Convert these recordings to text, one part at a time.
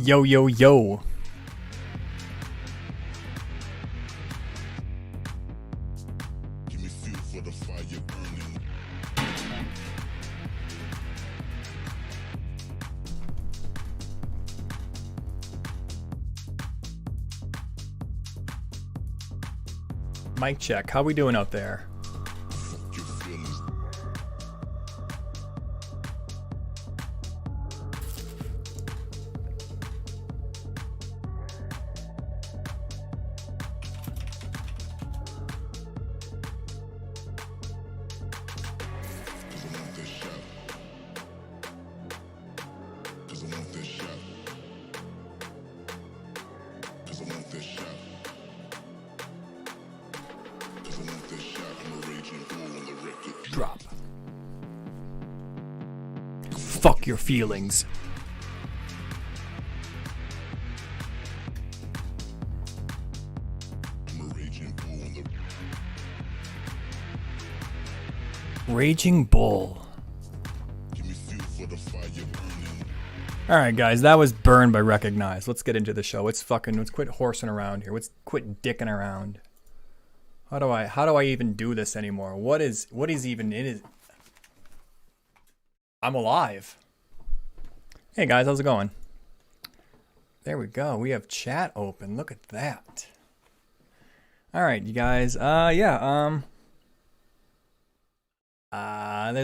Yo, yo, yo. Mic check. How we doing out there? Drop. Fuck your feelings. Raging Bull. Alright guys, that was Burned by Recognize. Let's get into the show. Let's quit horsing around here. Let's quit dicking around. How do I even do this anymore? What is even it is? I'm alive. Hey guys, how's it going? There we go. We have chat open. Look at that. All right, you guys. There's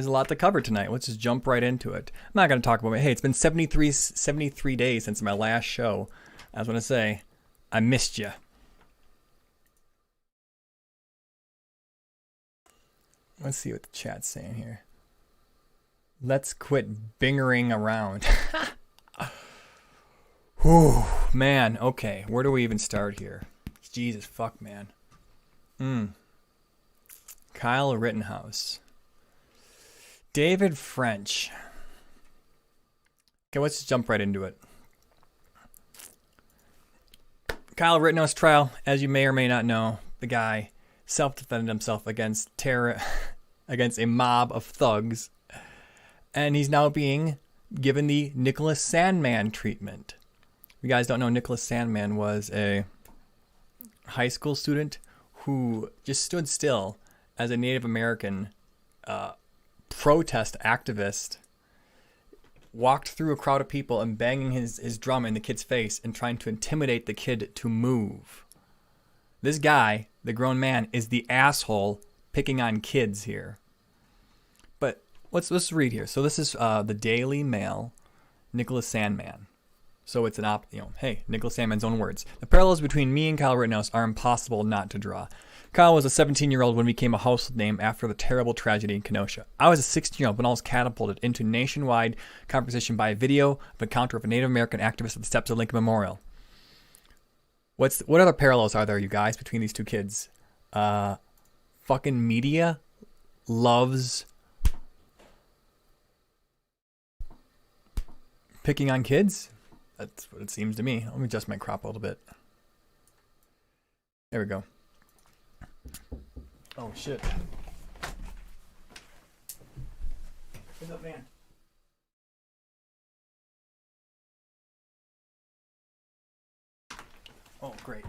a lot to cover tonight. Let's just jump right into it. I'm not going to talk about it. Hey, it's been 73 days since my last show. I was going to say, I missed you. Let's see what the chat's saying here. Let's quit bingering around. Whew, man. Okay, where do we even start here? Jesus fuck, man. Kyle Rittenhouse. David French. Okay, let's just jump right into it. Kyle Rittenhouse trial, as you may or may not know, the guy self-defended himself against terror, against a mob of thugs, and he's now being given the Nicholas Sandmann treatment. If you guys don't know, Nicholas Sandmann was a high school student who just stood still as a Native American protest activist, walked through a crowd of people and banging his drum in the kid's face and trying to intimidate the kid to move. This guy, the grown man, is the asshole picking on kids here. But let's read here. So this is the Daily Mail, Nicholas Sandmann. So it's hey, Nicholas Sandmann's own words. The parallels between me and Kyle Rittenhouse are impossible not to draw. Kyle was a 17-year-old when he became a household name after the terrible tragedy in Kenosha. I was a 16-year-old when I was catapulted into nationwide conversation by a video of an encounter of a Native American activist at the steps of Lincoln Memorial. What other parallels are there, you guys, between these two kids? Fucking media loves picking on kids. That's what it seems to me. Let me adjust my crop a little bit. There we go. Oh shit. What's up, man? Oh, great.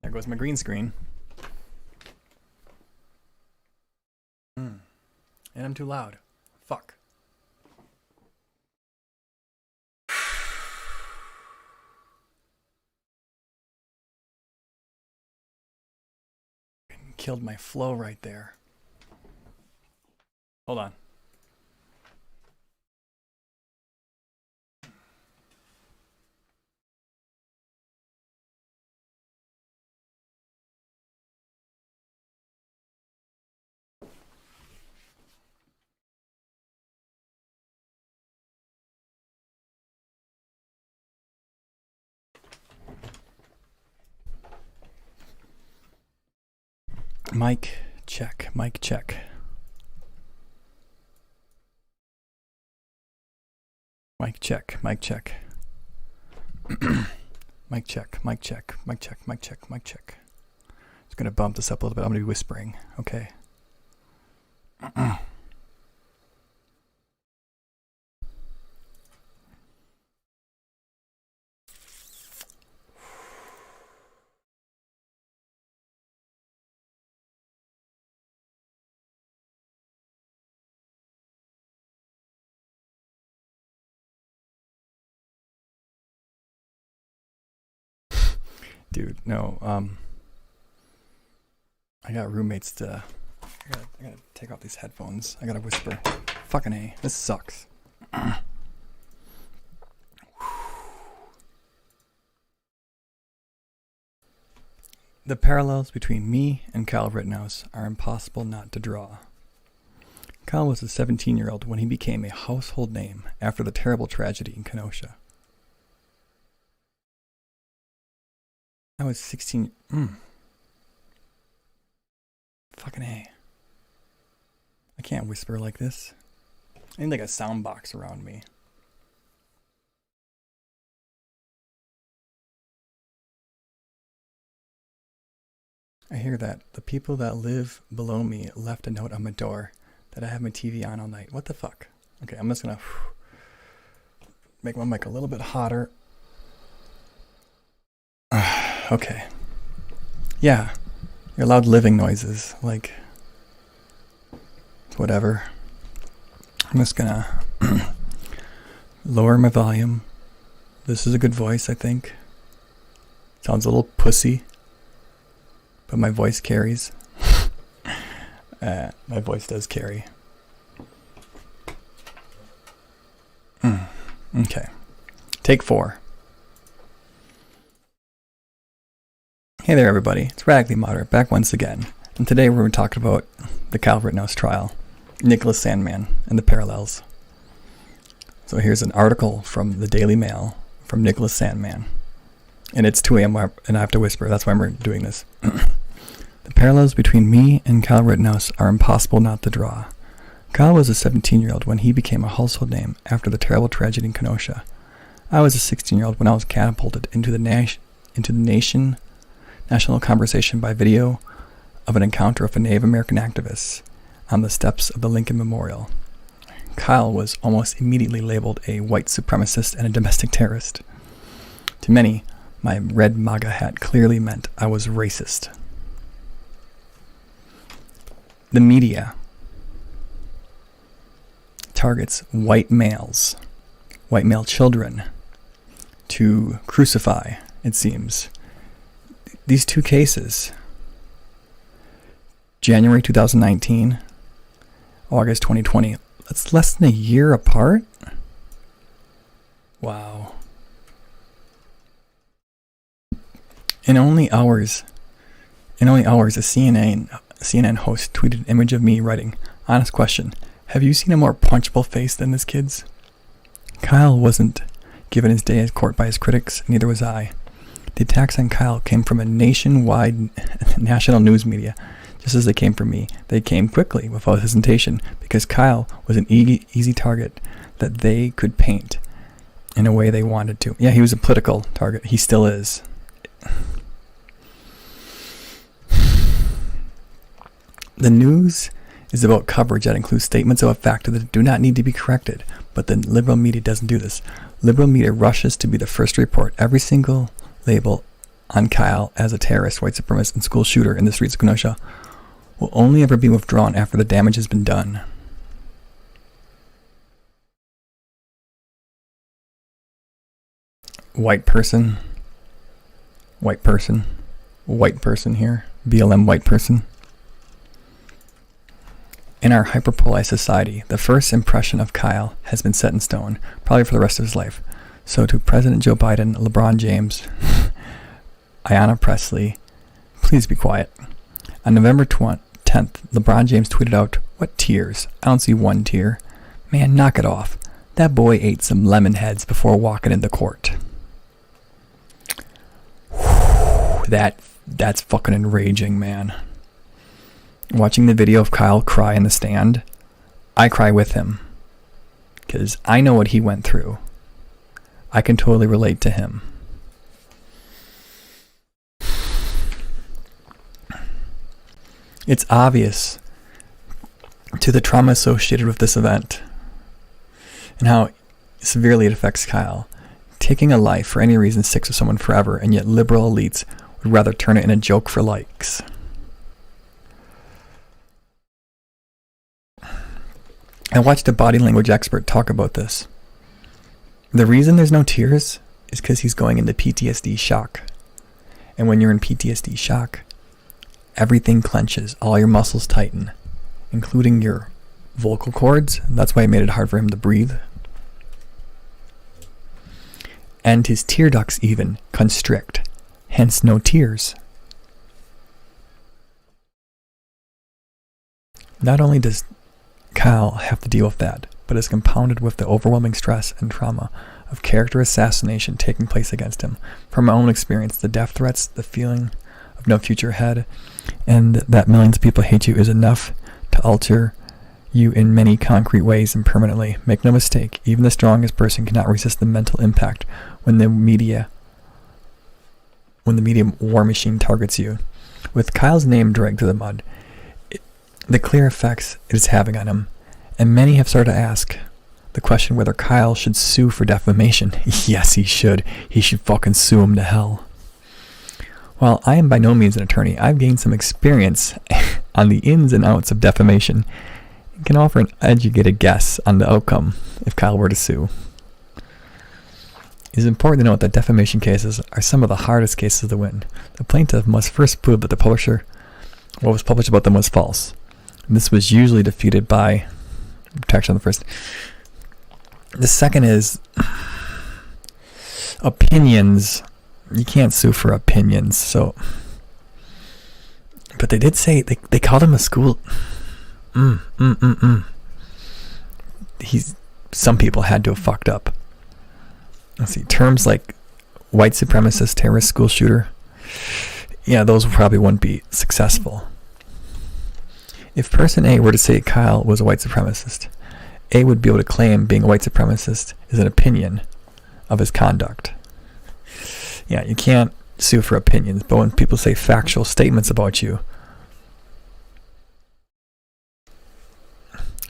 There goes my green screen. And I'm too loud. Fuck. Killed my flow right there. Hold on. Mic check, mic check. Mic check, mic check. Mic check, mic check, mic check, mic check, mic check. Just gonna bump this up a little bit. I'm gonna be whispering, okay? Dude, no, I got roommates to, I gotta take off these headphones. I gotta whisper. Fucking A, this sucks. The parallels between me and Kyle Rittenhouse are impossible not to draw. Kyle was a 17-year-old when he became a household name after the terrible tragedy in Kenosha. I was 16. Fucking A. I can't whisper like this. I need like a sound box around me. I hear that. The people that live below me left a note on my door that I have my TV on all night. What the fuck? Okay, I'm just gonna make my mic a little bit hotter. Okay. Yeah. Your loud living noises. Like, whatever. I'm just gonna lower my volume. This is a good voice, I think. Sounds a little pussy, but my voice carries. My voice does carry. Okay. Take 4. Hey there, everybody. It's Radically Moderate back once again. And today we're going to talk about the Kyle Rittenhouse trial, Nicholas Sandmann, and the parallels. So here's an article from the Daily Mail from Nicholas Sandmann. And it's 2 a.m. and I have to whisper. That's why we're doing this. The parallels between me and Kyle Rittenhouse are impossible not to draw. Kyle was a 17-year-old when he became a household name after the terrible tragedy in Kenosha. I was a 16-year-old when I was catapulted into the national conversation by video of an encounter of a Native American activist on the steps of the Lincoln Memorial. Kyle was almost immediately labeled a white supremacist and a domestic terrorist. To many, my red MAGA hat clearly meant I was racist. The media targets white males, white male children, to crucify, it seems. These 2 cases, January 2019, August 2020, that's less than a year apart? Wow. In only hours, a CNN host tweeted an image of me writing, "Honest question, have you seen a more punchable face than this kid's?" Kyle wasn't given his day at court by his critics, neither was I. The attacks on Kyle came from a nationwide national news media. Just as they came from me, they came quickly, without hesitation, because Kyle was an easy target that they could paint in a way they wanted to. Yeah, he was a political target. He still is. The news is about coverage that includes statements of a fact that do not need to be corrected, but the liberal media doesn't do this. Liberal media rushes to be the first to report every single label on Kyle as a terrorist, white supremacist, and school shooter in the streets of Kenosha will only ever be withdrawn after the damage has been done. White person here, BLM white person. In our hyperpolarized society, the first impression of Kyle has been set in stone, probably for the rest of his life. So to President Joe Biden, LeBron James, Ayanna Pressley, please be quiet. On November 10th, LeBron James tweeted out, "What tears? I don't see one tear. Man, knock it off. That boy ate some lemon heads before walking into court." That's fucking enraging, man. Watching the video of Kyle cry in the stand, I cry with him. Because I know what he went through. I can totally relate to him. It's obvious to the trauma associated with this event and how severely it affects Kyle. Taking a life for any reason sticks with someone forever, and yet liberal elites would rather turn it in a joke for likes. I watched a body language expert talk about this. The reason there's no tears is because he's going into PTSD shock. And when you're in PTSD shock, everything clenches, all your muscles tighten, including your vocal cords. That's why it made it hard for him to breathe. And his tear ducts even constrict, hence no tears. Not only does Kyle have to deal with that, but is compounded with the overwhelming stress and trauma of character assassination taking place against him. From my own experience, the death threats, the feeling of no future ahead, and that millions of people hate you is enough to alter you in many concrete ways and permanently. Make no mistake, even the strongest person cannot resist the mental impact when the media war machine targets you. With Kyle's name dragged to the mud, the clear effects it is having on him, and many have started to ask the question whether Kyle should sue for defamation. Yes, he should. He should fucking sue him to hell. While I am by no means an attorney, I've gained some experience on the ins and outs of defamation and can offer an educated guess on the outcome if Kyle were to sue. It is important to note that defamation cases are some of the hardest cases to win. The plaintiff must first prove that what was published about them was false. And this was usually defeated by protection on the first. The second is opinions. You can't sue for opinions, so. But they did say they called him a school. Some people had to have fucked up. Let's see, terms like white supremacist, terrorist, school shooter. Yeah, those probably wouldn't be successful. If person A were to say Kyle was a white supremacist, A would be able to claim being a white supremacist is an opinion of his conduct. Yeah, you can't sue for opinions, but when people say factual statements about you,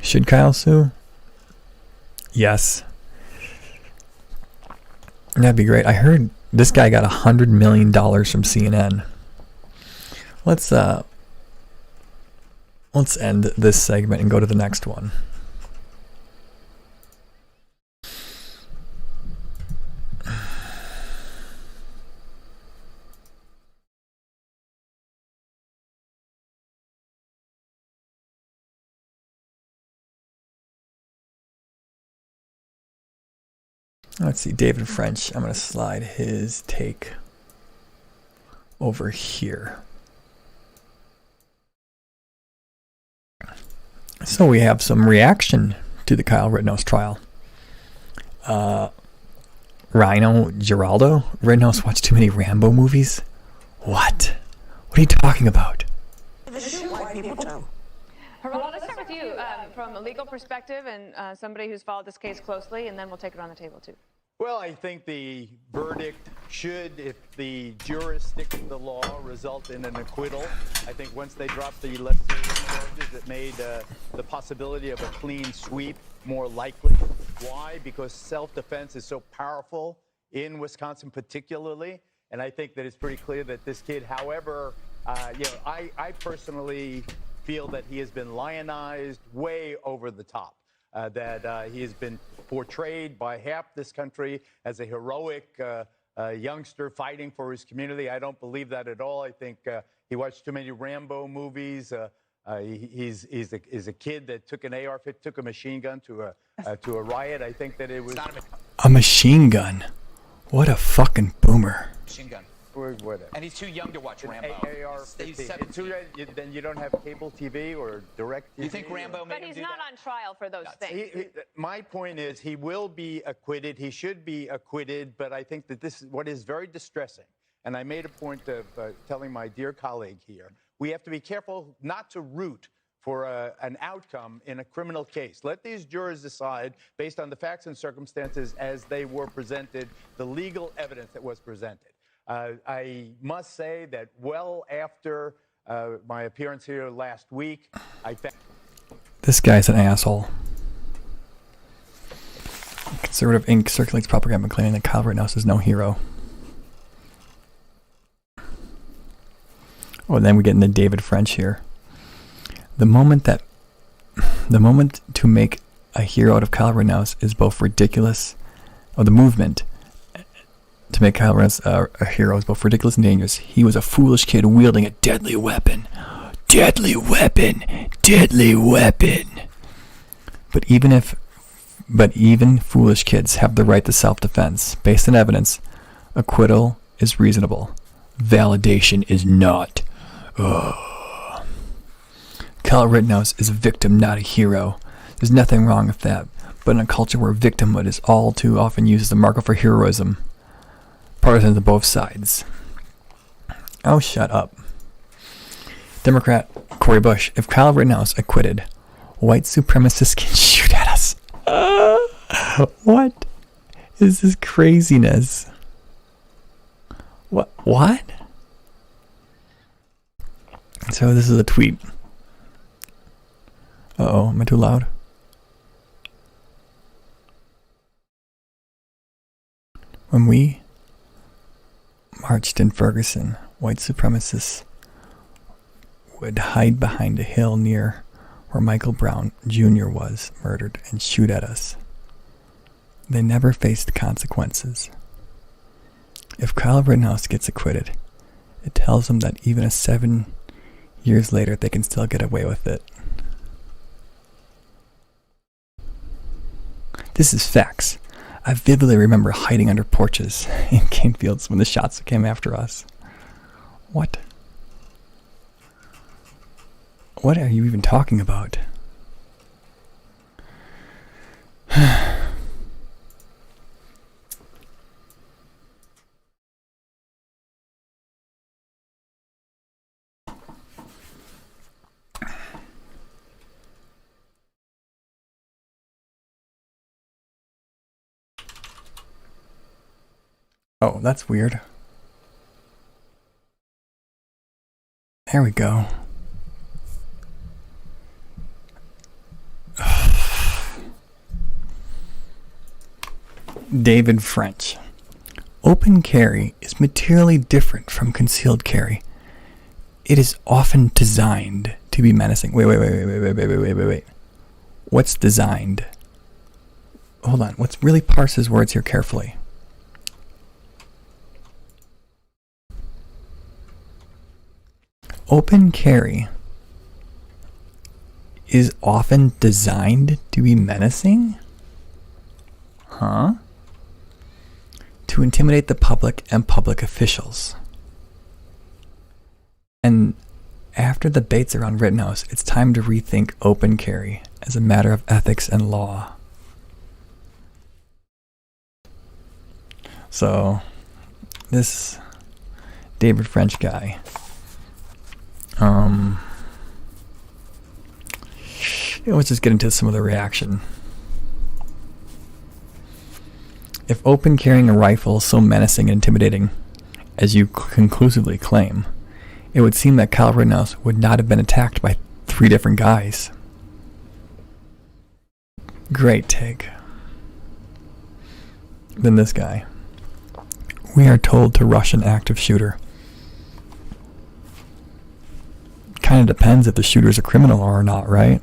should Kyle sue? Yes. That'd be great. I heard this guy got $100 million from CNN. Let's end this segment and go to the next one. Let's see, David French. I'm going to slide his take over here. So we have some reaction to the Kyle Rittenhouse trial. Rhino Geraldo, Rittenhouse watched too many Rambo movies? What? What are you talking about? Let's start with you from a legal perspective and somebody who's followed this case closely, and then we'll take it on the table too. Well, I think the verdict should, if the jurors stick to the law, result in an acquittal. I think once they dropped the less serious charges, it made the possibility of a clean sweep more likely. Why? Because self-defense is so powerful in Wisconsin particularly, and I think that it's pretty clear that this kid, however, I personally feel that he has been lionized way over the top. That he has been portrayed by half this country as a heroic youngster fighting for his community. I don't believe that at all. I think he watched too many Rambo movies. He's a kid that took an AR-15, took a machine gun to a riot. I think that it was a machine gun. What a fucking boomer. Machine gun. Whatever. And he's too young to watch Rambo. AR-15. Then you don't have cable TV or direct TV. You think Rambo made him do But he's not on trial for those things. My point is he will be acquitted. He should be acquitted. But I think that this is what is very distressing. And I made a point of telling my dear colleague here, we have to be careful not to root for an outcome in a criminal case. Let these jurors decide based on the facts and circumstances as they were presented, the legal evidence that was presented. I must say that well after my appearance here last week, I found... This guy's an asshole. Conservative Inc. circulates propaganda claiming that Kyle Rittenhouse is no hero. Oh, and then we get into David French here. The moment to make a hero out of Kyle Rittenhouse is both ridiculous, or the movement to make Kyle Rittenhouse a hero is both ridiculous and dangerous. He was a foolish kid wielding a deadly weapon. Deadly weapon. Deadly weapon. But even foolish kids have the right to self-defense. Based on evidence, acquittal is reasonable. Validation is not. Kyle Rittenhouse is a victim, not a hero. There's nothing wrong with that. But in a culture where victimhood is all too often used as a marker for heroism, partisans on both sides. Oh, shut up. Democrat Cory Bush, if Kyle Rittenhouse acquitted, white supremacists can shoot at us. What is this craziness? What? So this is a tweet. Uh-oh, am I too loud? When we marched in Ferguson, white supremacists would hide behind a hill near where Michael Brown Jr. was murdered and shoot at us. They never faced consequences. If Kyle Rittenhouse gets acquitted, it tells them that even 7 years later they can still get away with it. This is facts. I vividly remember hiding under porches in cane fields when the shots came after us. What? What are you even talking about? Oh, that's weird. There we go. David French. Open carry is materially different from concealed carry. It is often designed to be menacing. Wait. What's designed? Hold on. Let's really parse his words here carefully. Open carry is often designed to be menacing? Huh? To intimidate the public and public officials. And after the debates around Rittenhouse, it's time to rethink open carry as a matter of ethics and law. So, this David French guy, let's just get into some of the reaction. If open carrying a rifle is so menacing and intimidating, as you conclusively claim, it would seem that Kyle Rittenhouse would not have been attacked by 3 different guys. Great take. Then this guy. We are told to rush an active shooter. Kind of depends if the shooter's a criminal or not, right?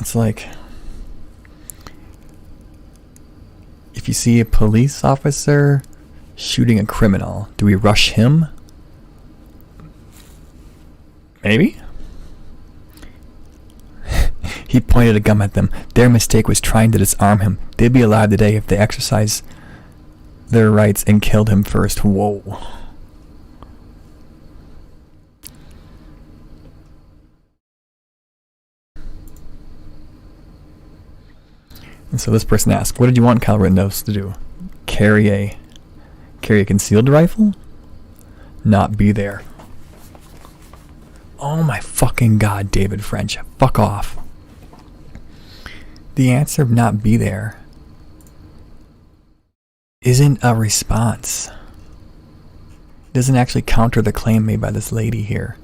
It's like, if you see a police officer shooting a criminal, do we rush him? Maybe? He pointed a gun at them. Their mistake was trying to disarm him. They'd be alive today if they exercised their rights and killed him first. Whoa. And so this person asked, what did you want Kyle Rittenhouse to do? Carry a concealed rifle? Not be there. Oh my fucking God, David French. Fuck off. The answer of not be there isn't a response. It doesn't actually counter the claim made by this lady here.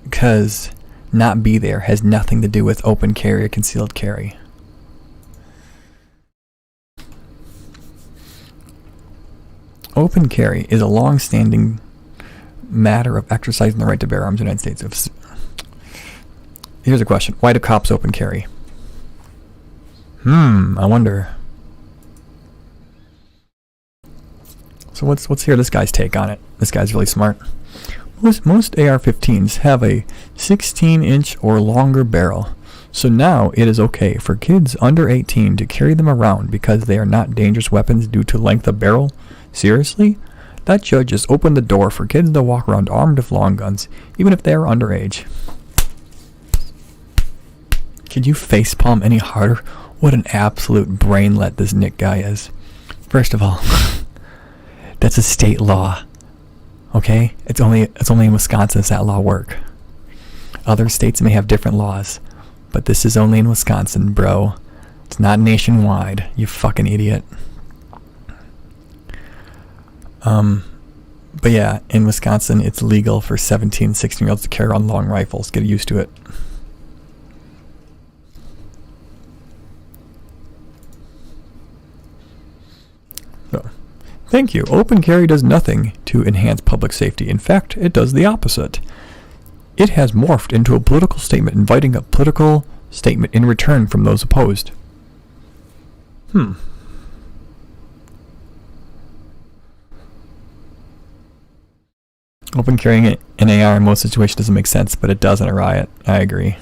Because not be there has nothing to do with open carry or concealed carry. Open carry is a long-standing matter of exercising the right to bear arms in the United States. Here's a question. Why do cops open carry? I wonder. So let's hear this guy's take on it. This guy's really smart. Most AR-15s have a 16-inch or longer barrel, so now it is okay for kids under 18 to carry them around because they are not dangerous weapons due to length of barrel? Seriously? That judge just opened the door for kids to walk around armed with long guns, even if they are underage. Could you facepalm any harder? What an absolute brainlet this Nick guy is. First of all, that's a state law. Okay? It's only in Wisconsin does that law work. Other states may have different laws, but this is only in Wisconsin, bro. It's not nationwide, you fucking idiot. But yeah, in Wisconsin, it's legal for 17, 16-year-olds to carry on long rifles. Get used to it. So, thank you. Open carry does nothing to enhance public safety. In fact, it does the opposite. It has morphed into a political statement, inviting a political statement in return from those opposed. Open carrying an AR in most situations doesn't make sense, but it does in a riot. I agree.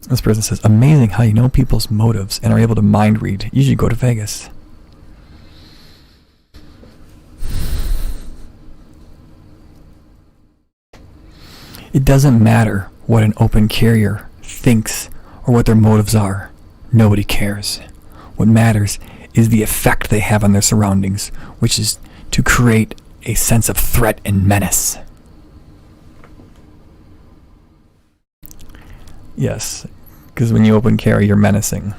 This person says, amazing how you know people's motives and are able to mind read. You should go to Vegas. It doesn't matter what an open carrier thinks or what their motives are. Nobody cares. What matters is the effect they have on their surroundings, which is to create a sense of threat and menace. Yes, because when you open carry, you're menacing.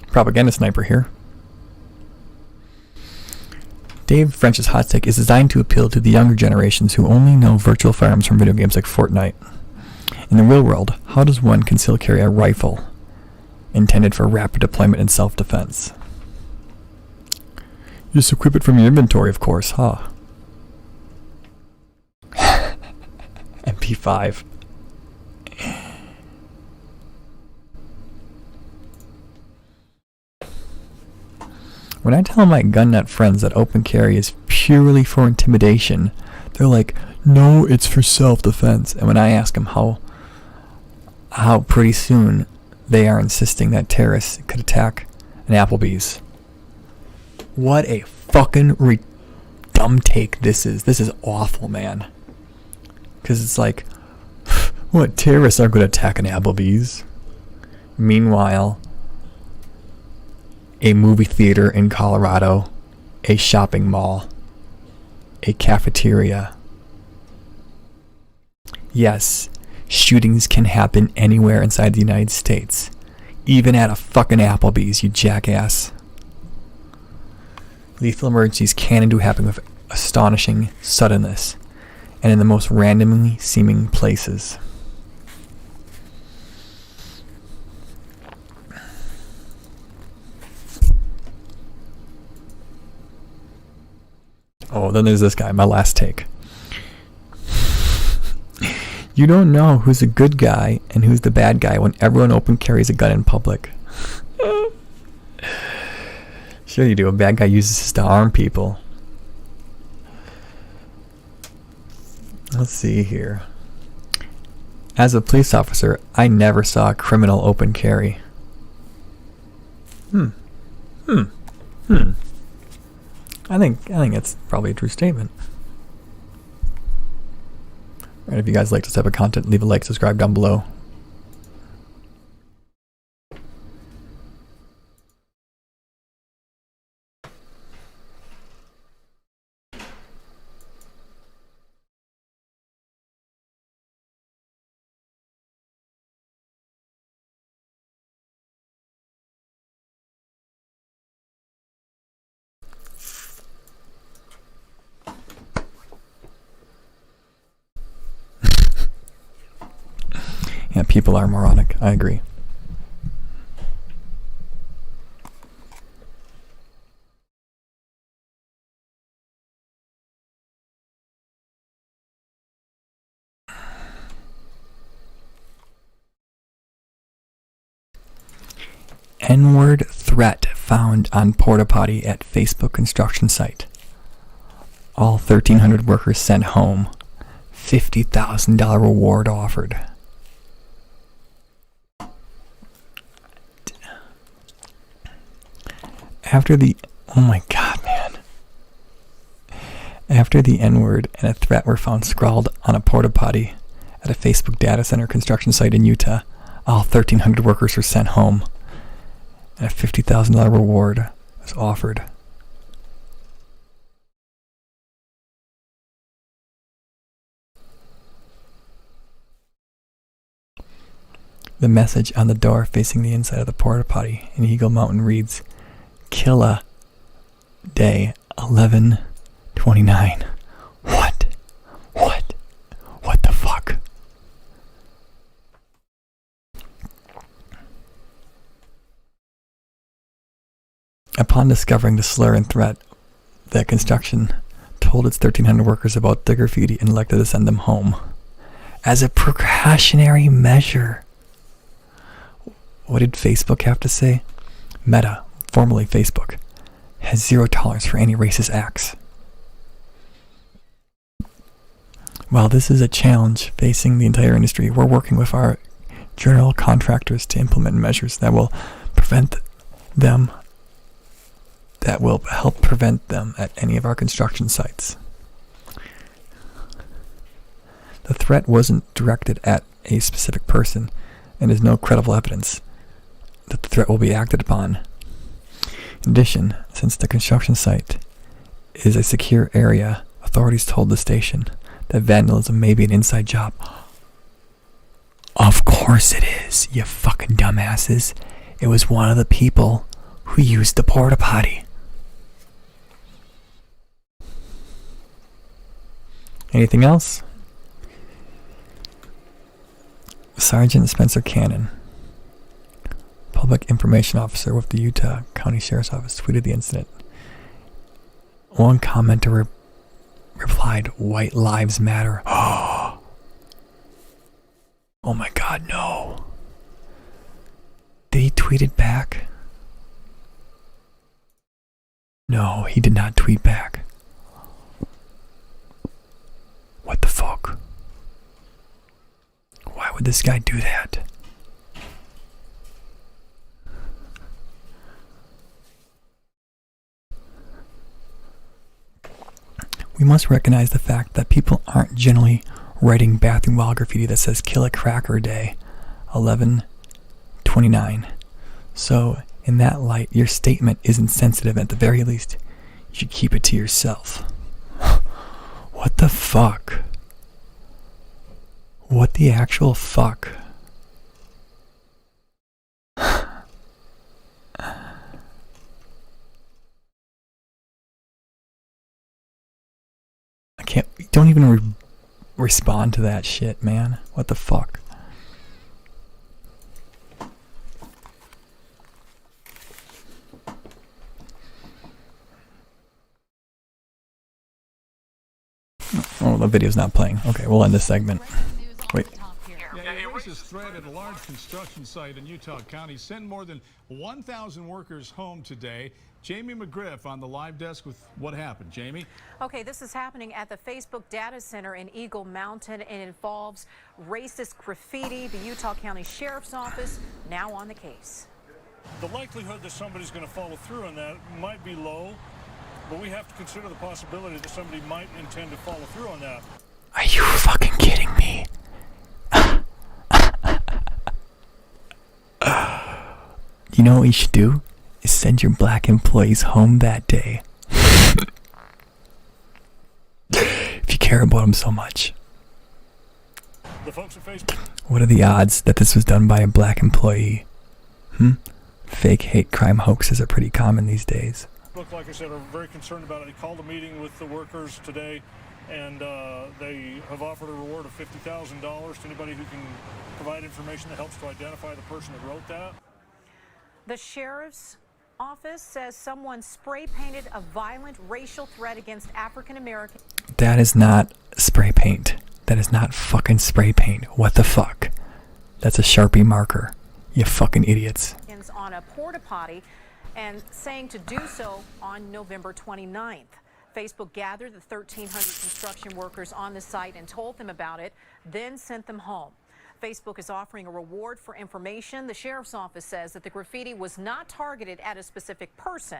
Propaganda sniper here. Dave French's hot take is designed to appeal to the younger generations who only know virtual firearms from video games like Fortnite. In the real world, how does one conceal carry a rifle intended for rapid deployment and self-defense? You just equip it from your inventory, of course, huh? MP5. When I tell my gun nut friends that open carry is purely for intimidation, they're like, no, it's for self-defense. And when I ask them how pretty soon they are insisting that terrorists could attack an Applebee's. What a fucking dumb take this is. This is awful, man. Because it's like, what, terrorists are going to attack an Applebee's? Meanwhile, a movie theater in Colorado, a shopping mall, a cafeteria. Yes, shootings can happen anywhere inside the United States. Even at a fucking Applebee's, you jackass. Lethal emergencies can and do happen with astonishing suddenness, and in the most randomly seeming places. Oh, then there's this guy, my last take. You don't know who's a good guy and who's the bad guy when everyone open carries a gun in public. Sure you do. A bad guy uses this to harm people. Let's see here. As a police officer, I never saw a criminal open carry. I think that's probably a true statement. Alright, if you guys like this type of content, leave a like, subscribe down below. people are moronic. I agree. N-word threat found on porta potty at Facebook construction site. All 1,300 workers sent home. $50,000 reward offered. After the... Oh my god, man. After the N-word and a threat were found scrawled on a porta potty at a Facebook data center construction site in Utah, all 1,300 workers were sent home. And a $50,000 reward was offered. The message on the door facing the inside of the porta potty in Eagle Mountain reads, Killa Day 11/29. What? What the fuck? Upon discovering the slur and threat, that construction told its 1,300 workers about the graffiti and elected to send them home. As a precautionary measure. What did Facebook have to say? Meta, formerly Facebook, has zero tolerance for any racist acts. While this is a challenge facing the entire industry, we're working with our general contractors to implement measures that will help prevent them at any of our construction sites. The threat wasn't directed at a specific person, and there's no credible evidence that the threat will be acted upon. In addition, since the construction site is a secure area, authorities told the station that vandalism may be an inside job. Of course it is, you fucking dumbasses. It was one of the people who used the porta potty. Anything else? Sergeant Spencer Cannon, Public Information Officer with the Utah County Sheriff's Office, tweeted the incident. One commenter replied, "White lives matter." Oh my god, no. Did he tweet it back? No, he did not tweet back. What the fuck? Why would this guy do that? We must recognize the fact that people aren't generally writing bathroom wall graffiti that says "Kill a Cracker Day 11/29. So, in that light, your statement is insensitive. At the very least, you should keep it to yourself. What the fuck? What the actual fuck? Don't even respond to that shit, man. What the fuck? Oh, the video's not playing. Okay, we'll end this segment. Wait. A racist threat at a large construction site in Utah County sent more than 1,000 workers home today. Jamie McGriff on the live desk with what happened. Jamie? Okay, this is happening at the Facebook data center in Eagle Mountain and involves racist graffiti. The Utah County Sheriff's Office now on the case. The likelihood that somebody's going to follow through on that might be low, but we have to consider the possibility that somebody might intend to follow through on that. Are you fucking kidding me? You know what you should do? Is send your black employees home that day. If you care about them so much. The folks at Facebook. What are the odds that this was done by a black employee? Fake hate crime hoaxes are pretty common these days. Look, like I said, are very concerned about it. He called a meeting with the workers today. and they have offered a reward of $50,000 to anybody who can provide information that helps to identify the person that wrote that. The sheriff's office says someone spray painted a violent racial threat against African Americans. That is not spray paint. That is not fucking spray paint. What the fuck? That's a Sharpie marker. You fucking idiots. On a porta potty and saying to do so on November 29th. Facebook gathered the 1,300 construction workers on the site and told them about it, then sent them home. Facebook is offering a reward for information. The sheriff's office says that the graffiti was not targeted at a specific person.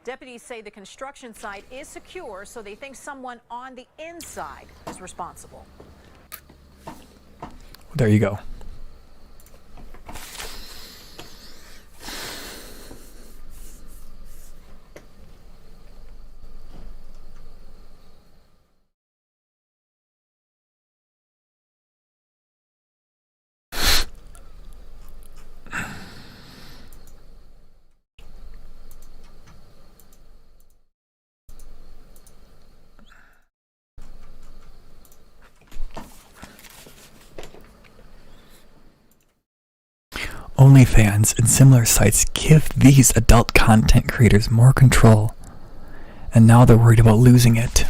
Deputies say the construction site is secure, so they think someone on the inside is responsible. There you go. OnlyFans and similar sites give these adult content creators more control, and now they're worried about losing it.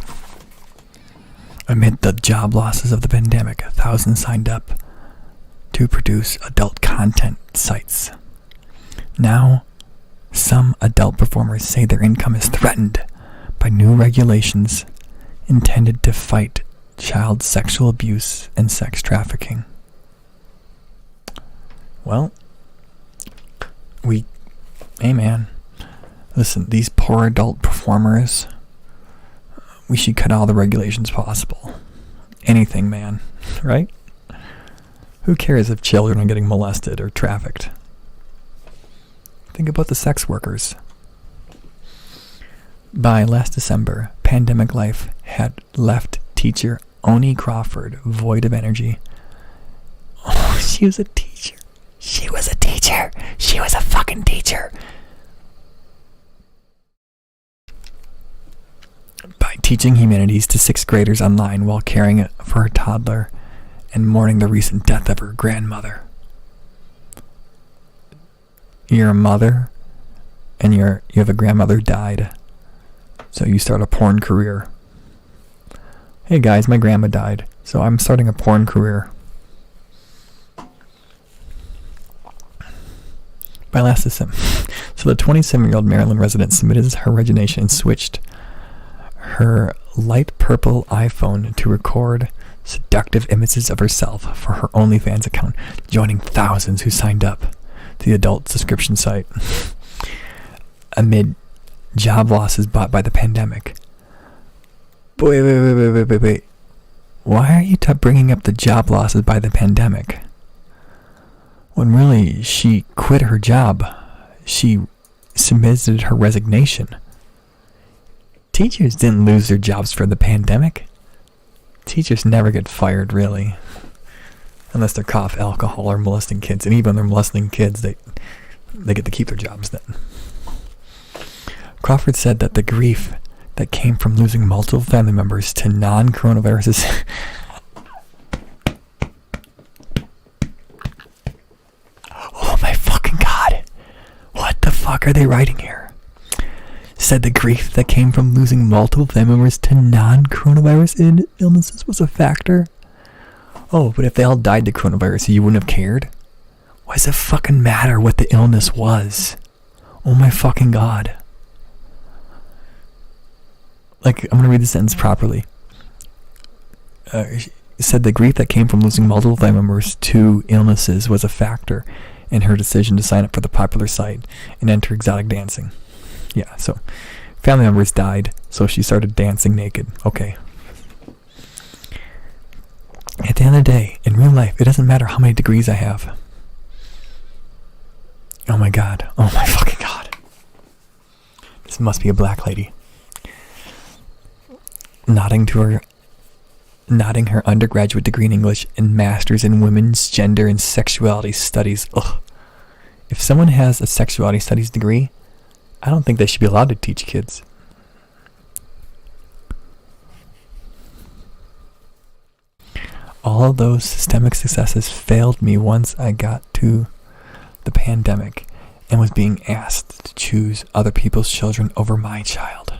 Amid the job losses of the pandemic, 1,000 signed up to produce adult content sites. Now, some adult performers say their income is threatened by new regulations intended to fight child sexual abuse and sex trafficking. Well, hey man, listen, these poor adult performers, we should cut all the regulations possible. Anything, man, right? Who cares if children are getting molested or trafficked? Think about the sex workers. By last December, pandemic life had left teacher Oni Crawford void of energy. Oh, she was a teacher. She was a teacher. She was a fucking teacher. By teaching humanities to 6th graders online while caring for her toddler and mourning the recent death of her grandmother. You're a mother and you have a grandmother who died. So you start a porn career. Hey guys, my grandma died, so I'm starting a porn career. By last December. So the 27-year-old Maryland resident submitted her resignation and switched her light purple iPhone to record seductive images of herself for her OnlyFans account, joining thousands who signed up to the adult subscription site. Amid job losses brought by the pandemic. Wait. Why are you bringing up the job losses by the pandemic? When really she quit her job. She submitted her resignation. Teachers didn't lose their jobs for the pandemic. Teachers never get fired, really. Unless they're caught alcohol or molesting kids. And even when they're molesting kids, they get to keep their jobs then. Crawford said that the grief that came from losing multiple family members to non-coronaviruses oh my fucking god. What the fuck are they writing here? Said the grief that came from losing multiple family members to non-coronavirus illnesses was a factor. Oh, but if they all died to coronavirus, you wouldn't have cared? Why does it fucking matter what the illness was? Oh my fucking god. Like, I'm gonna read the sentence properly. Said the grief that came from losing multiple family members to illnesses was a factor in her decision to sign up for the popular site and enter exotic dancing. Yeah, so family members died, so she started dancing naked. Okay. At the end of the day, in real life, it doesn't matter how many degrees I have. Oh my god. Oh my fucking god. This must be a black lady. Nodding her undergraduate degree in English and master's in women's gender and sexuality studies. Ugh. If someone has a sexuality studies degree, I don't think they should be allowed to teach kids. all of those systemic successes failed me once I got to the pandemic and was being asked to choose other people's children over my child.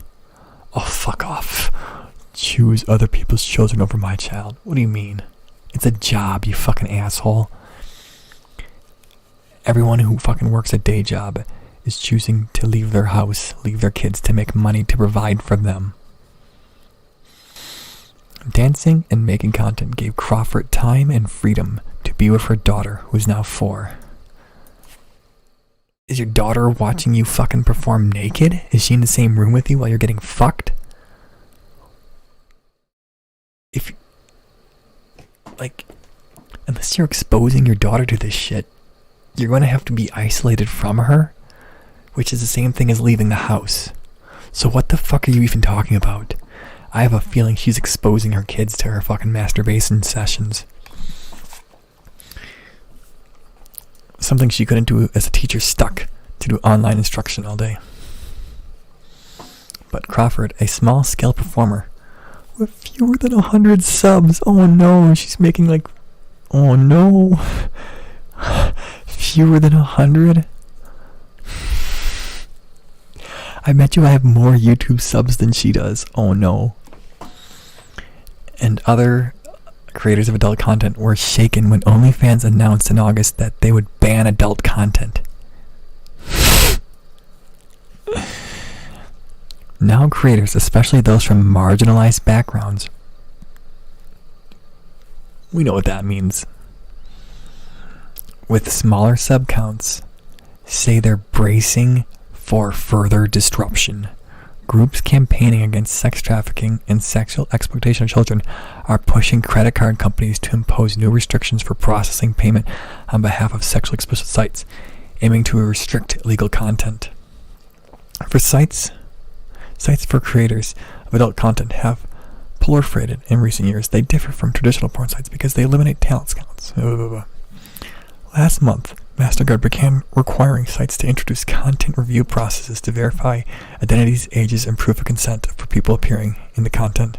Oh, fuck off. Choose other people's children over my child. What do you mean? It's a job, you fucking asshole. Everyone who fucking works a day job is choosing to leave their house, leave their kids to make money to provide for them. Dancing and making content gave Crawford time and freedom to be with her daughter, who is now 4. Is your daughter watching you fucking perform naked? Is she in the same room with you while you're getting fucked? If, like, unless you're exposing your daughter to this shit, you're going to have to be isolated from her, which is the same thing as leaving the house. So what the fuck are you even talking about? I have a feeling she's exposing her kids to her fucking masturbation sessions. Something she couldn't do as a teacher, stuck to do online instruction all day. But Crawford, a small-scale performer with fewer than 100 subs. Oh no, she's making like... Oh no. Fewer than 100? I bet you I have more YouTube subs than she does. Oh no. And other creators of adult content were shaken when OnlyFans announced in August that they would ban adult content. Now creators, especially those from marginalized backgrounds, we know what that means, with smaller sub counts, say they're bracing for further disruption. Groups campaigning against sex trafficking and sexual exploitation of children are pushing credit card companies to impose new restrictions for processing payment on behalf of sexually explicit sites, aiming to restrict illegal content. For sites for creators of adult content have proliferated in recent years. They differ from traditional porn sites because they eliminate talent scouts. Last month, MasterCard began requiring sites to introduce content review processes to verify identities, ages, and proof of consent for people appearing in the content.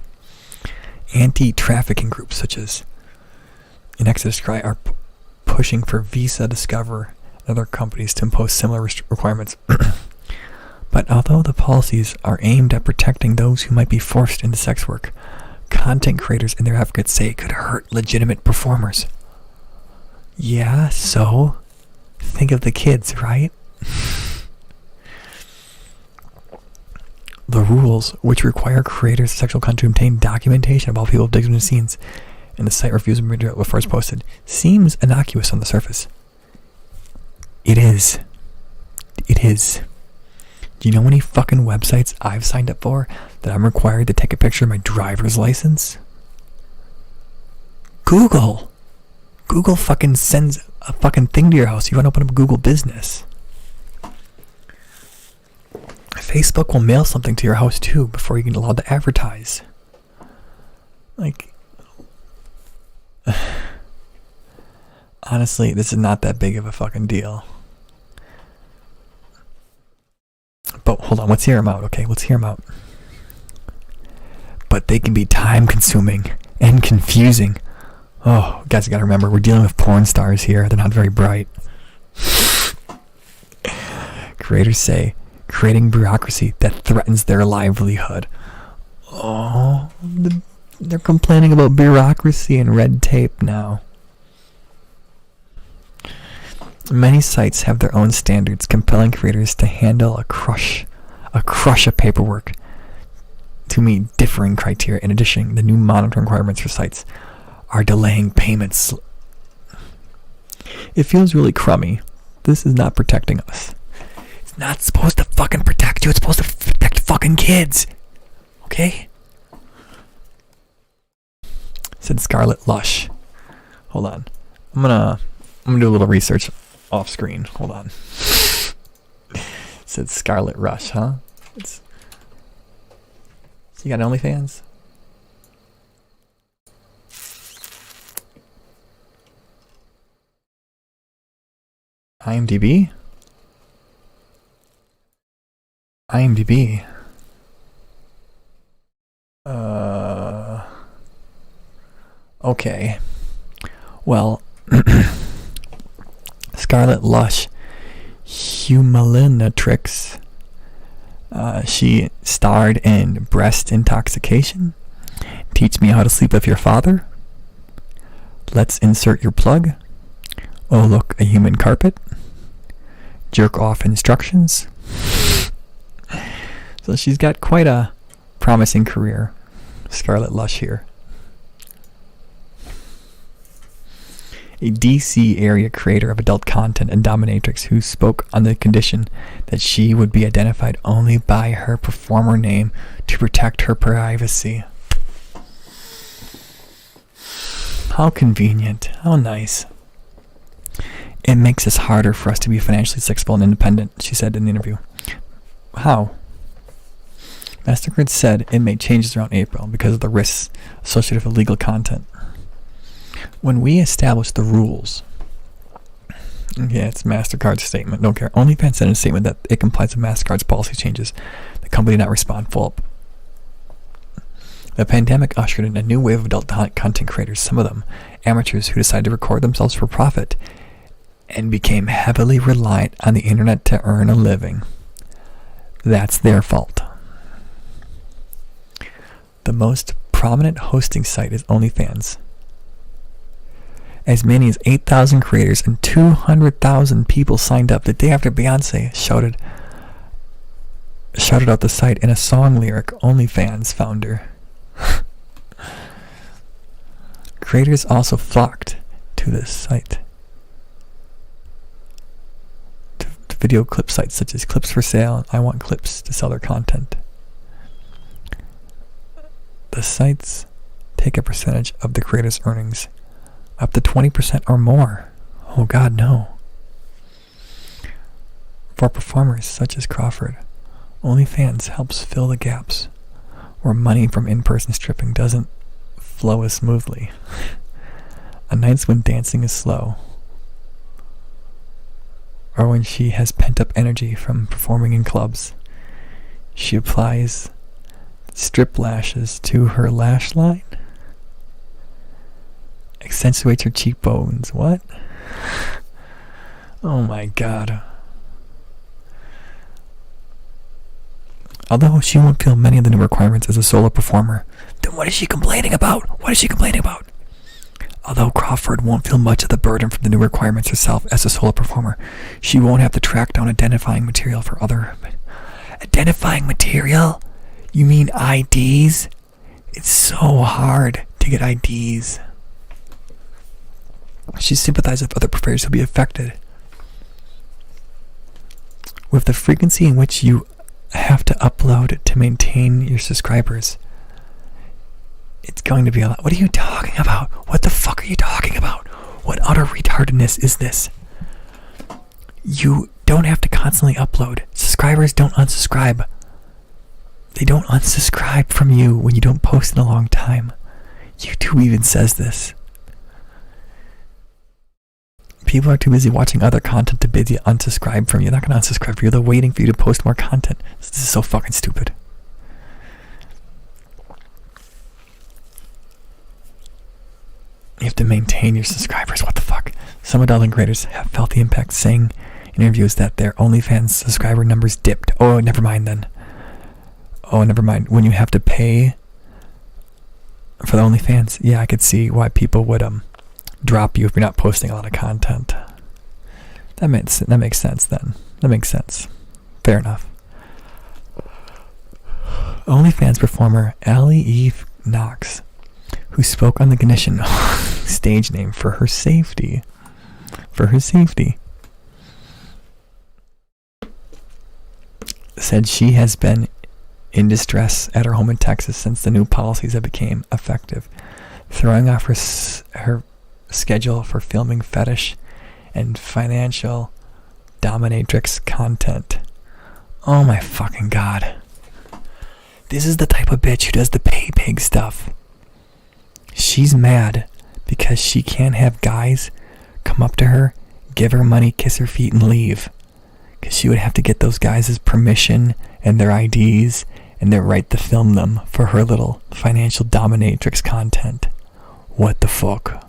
Anti-trafficking groups such as In Exodus Cry are pushing for Visa, Discover, and other companies to impose similar requirements. But although the policies are aimed at protecting those who might be forced into sex work, content creators and their advocates say it could hurt legitimate performers. Yeah, so think of the kids, right? The rules, which require creators of sexual content to obtain documentation of all people digging into scenes, and the site reviews material when first posted, seems innocuous on the surface. It is. It is. Do you know how many fucking websites I've signed up for that I'm required to take a picture of my driver's license? Google. Google fucking sends a fucking thing to your house. You want to open up a Google business. Facebook will mail something to your house too before you get allowed to advertise. Like, honestly, this is not that big of a fucking deal. But hold on, let's hear them out, okay? Let's hear them out. But they can be time-consuming and confusing. Oh, guys, you gotta remember, we're dealing with porn stars here. They're not very bright. Creators say, creating bureaucracy that threatens their livelihood. Oh, they're complaining about bureaucracy and red tape now. Many sites have their own standards, compelling creators to handle a crush of paperwork to meet differing criteria. In addition, the new monitoring requirements for sites are delaying payments. It feels really crummy. This is not protecting us. It's not supposed to fucking protect you. It's supposed to protect fucking kids. Okay? Said Scarlet Lush. Hold on. I'm gonna do a little research off screen. Hold on. Said Scarlet Rush, huh? So you got OnlyFans? IMDb? IMDb. Okay. Well, Scarlet Lush Humilinatrix. She starred in Breast Intoxication, Teach Me How to Sleep with Your Father, Let's Insert Your Plug, Oh Look, a Human Carpet, Jerk Off Instructions. So she's got quite a promising career, Scarlet Lush here. A DC area creator of adult content and dominatrix who spoke on the condition that she would be identified only by her performer name to protect her privacy. How convenient. How nice. It makes it harder for us to be financially flexible and independent, she said in the interview. How? MasterCard said it made changes around April because of the risks associated with illegal content. When we established the rules, okay, it's MasterCard's statement, don't care. OnlyFans said in a statement that it complies with MasterCard's policy changes. The company did not respond full up. The pandemic ushered in a new wave of adult content creators, some of them amateurs who decided to record themselves for profit and became heavily reliant on the internet to earn a living. That's their fault. The most prominent hosting site is OnlyFans. As many as 8,000 creators and 200,000 people signed up the day after Beyonce shouted out the site in a song lyric, OnlyFans founder. Creators also flocked to this site. To video clip sites such as Clips for Sale and I Want Clips to sell their content. The sites take a percentage of the creator's earnings, up to 20% or more. Oh God, no. For performers such as Crawford, OnlyFans helps fill the gaps where money from in-person stripping doesn't flow as smoothly. On nights when dancing is slow, or when she has pent-up energy from performing in clubs, she applies strip lashes to her lash line, accentuates her cheekbones. What? Oh my God. Although she won't feel many of the new requirements as a solo performer, then what is she complaining about? What is she complaining about? Although Crawford won't feel much of the burden from the new requirements herself as a solo performer, she won't have to track down identifying material for other... Identifying material? You mean IDs? It's so hard to get IDs. She sympathizes with other performers who'll be affected. With the frequency in which you have to upload to maintain your subscribers, it's going to be a lot. What are you talking about? What the fuck are you talking about? What utter retardedness is this? You don't have to constantly upload. Subscribers don't unsubscribe. They don't unsubscribe from you when you don't post in a long time. YouTube even says this. People are too busy watching other content to busy unsubscribe from you. They're not going to unsubscribe from you. They're waiting for you to post more content. This is so fucking stupid. You have to maintain your subscribers. What the fuck? Some adult creators have felt the impact, saying in interviews that their OnlyFans subscriber numbers dipped. Oh, never mind then. Oh, never mind. When you have to pay for the OnlyFans, yeah, I could see why people would drop you if you're not posting a lot of content. That makes sense then. That makes sense. Fair enough. OnlyFans performer Allie Eve Knox, who spoke on the condition stage name for her safety, said she has been in distress at her home in Texas since the new policies have became effective, throwing off her schedule for filming fetish and financial dominatrix content. Oh my fucking God. This is the type of bitch who does the pay pig stuff. She's mad because she can't have guys come up to her, give her money, kiss her feet, and leave. Because she would have to get those guys' permission and their IDs and their right to film them for her little financial dominatrix content. What the fuck?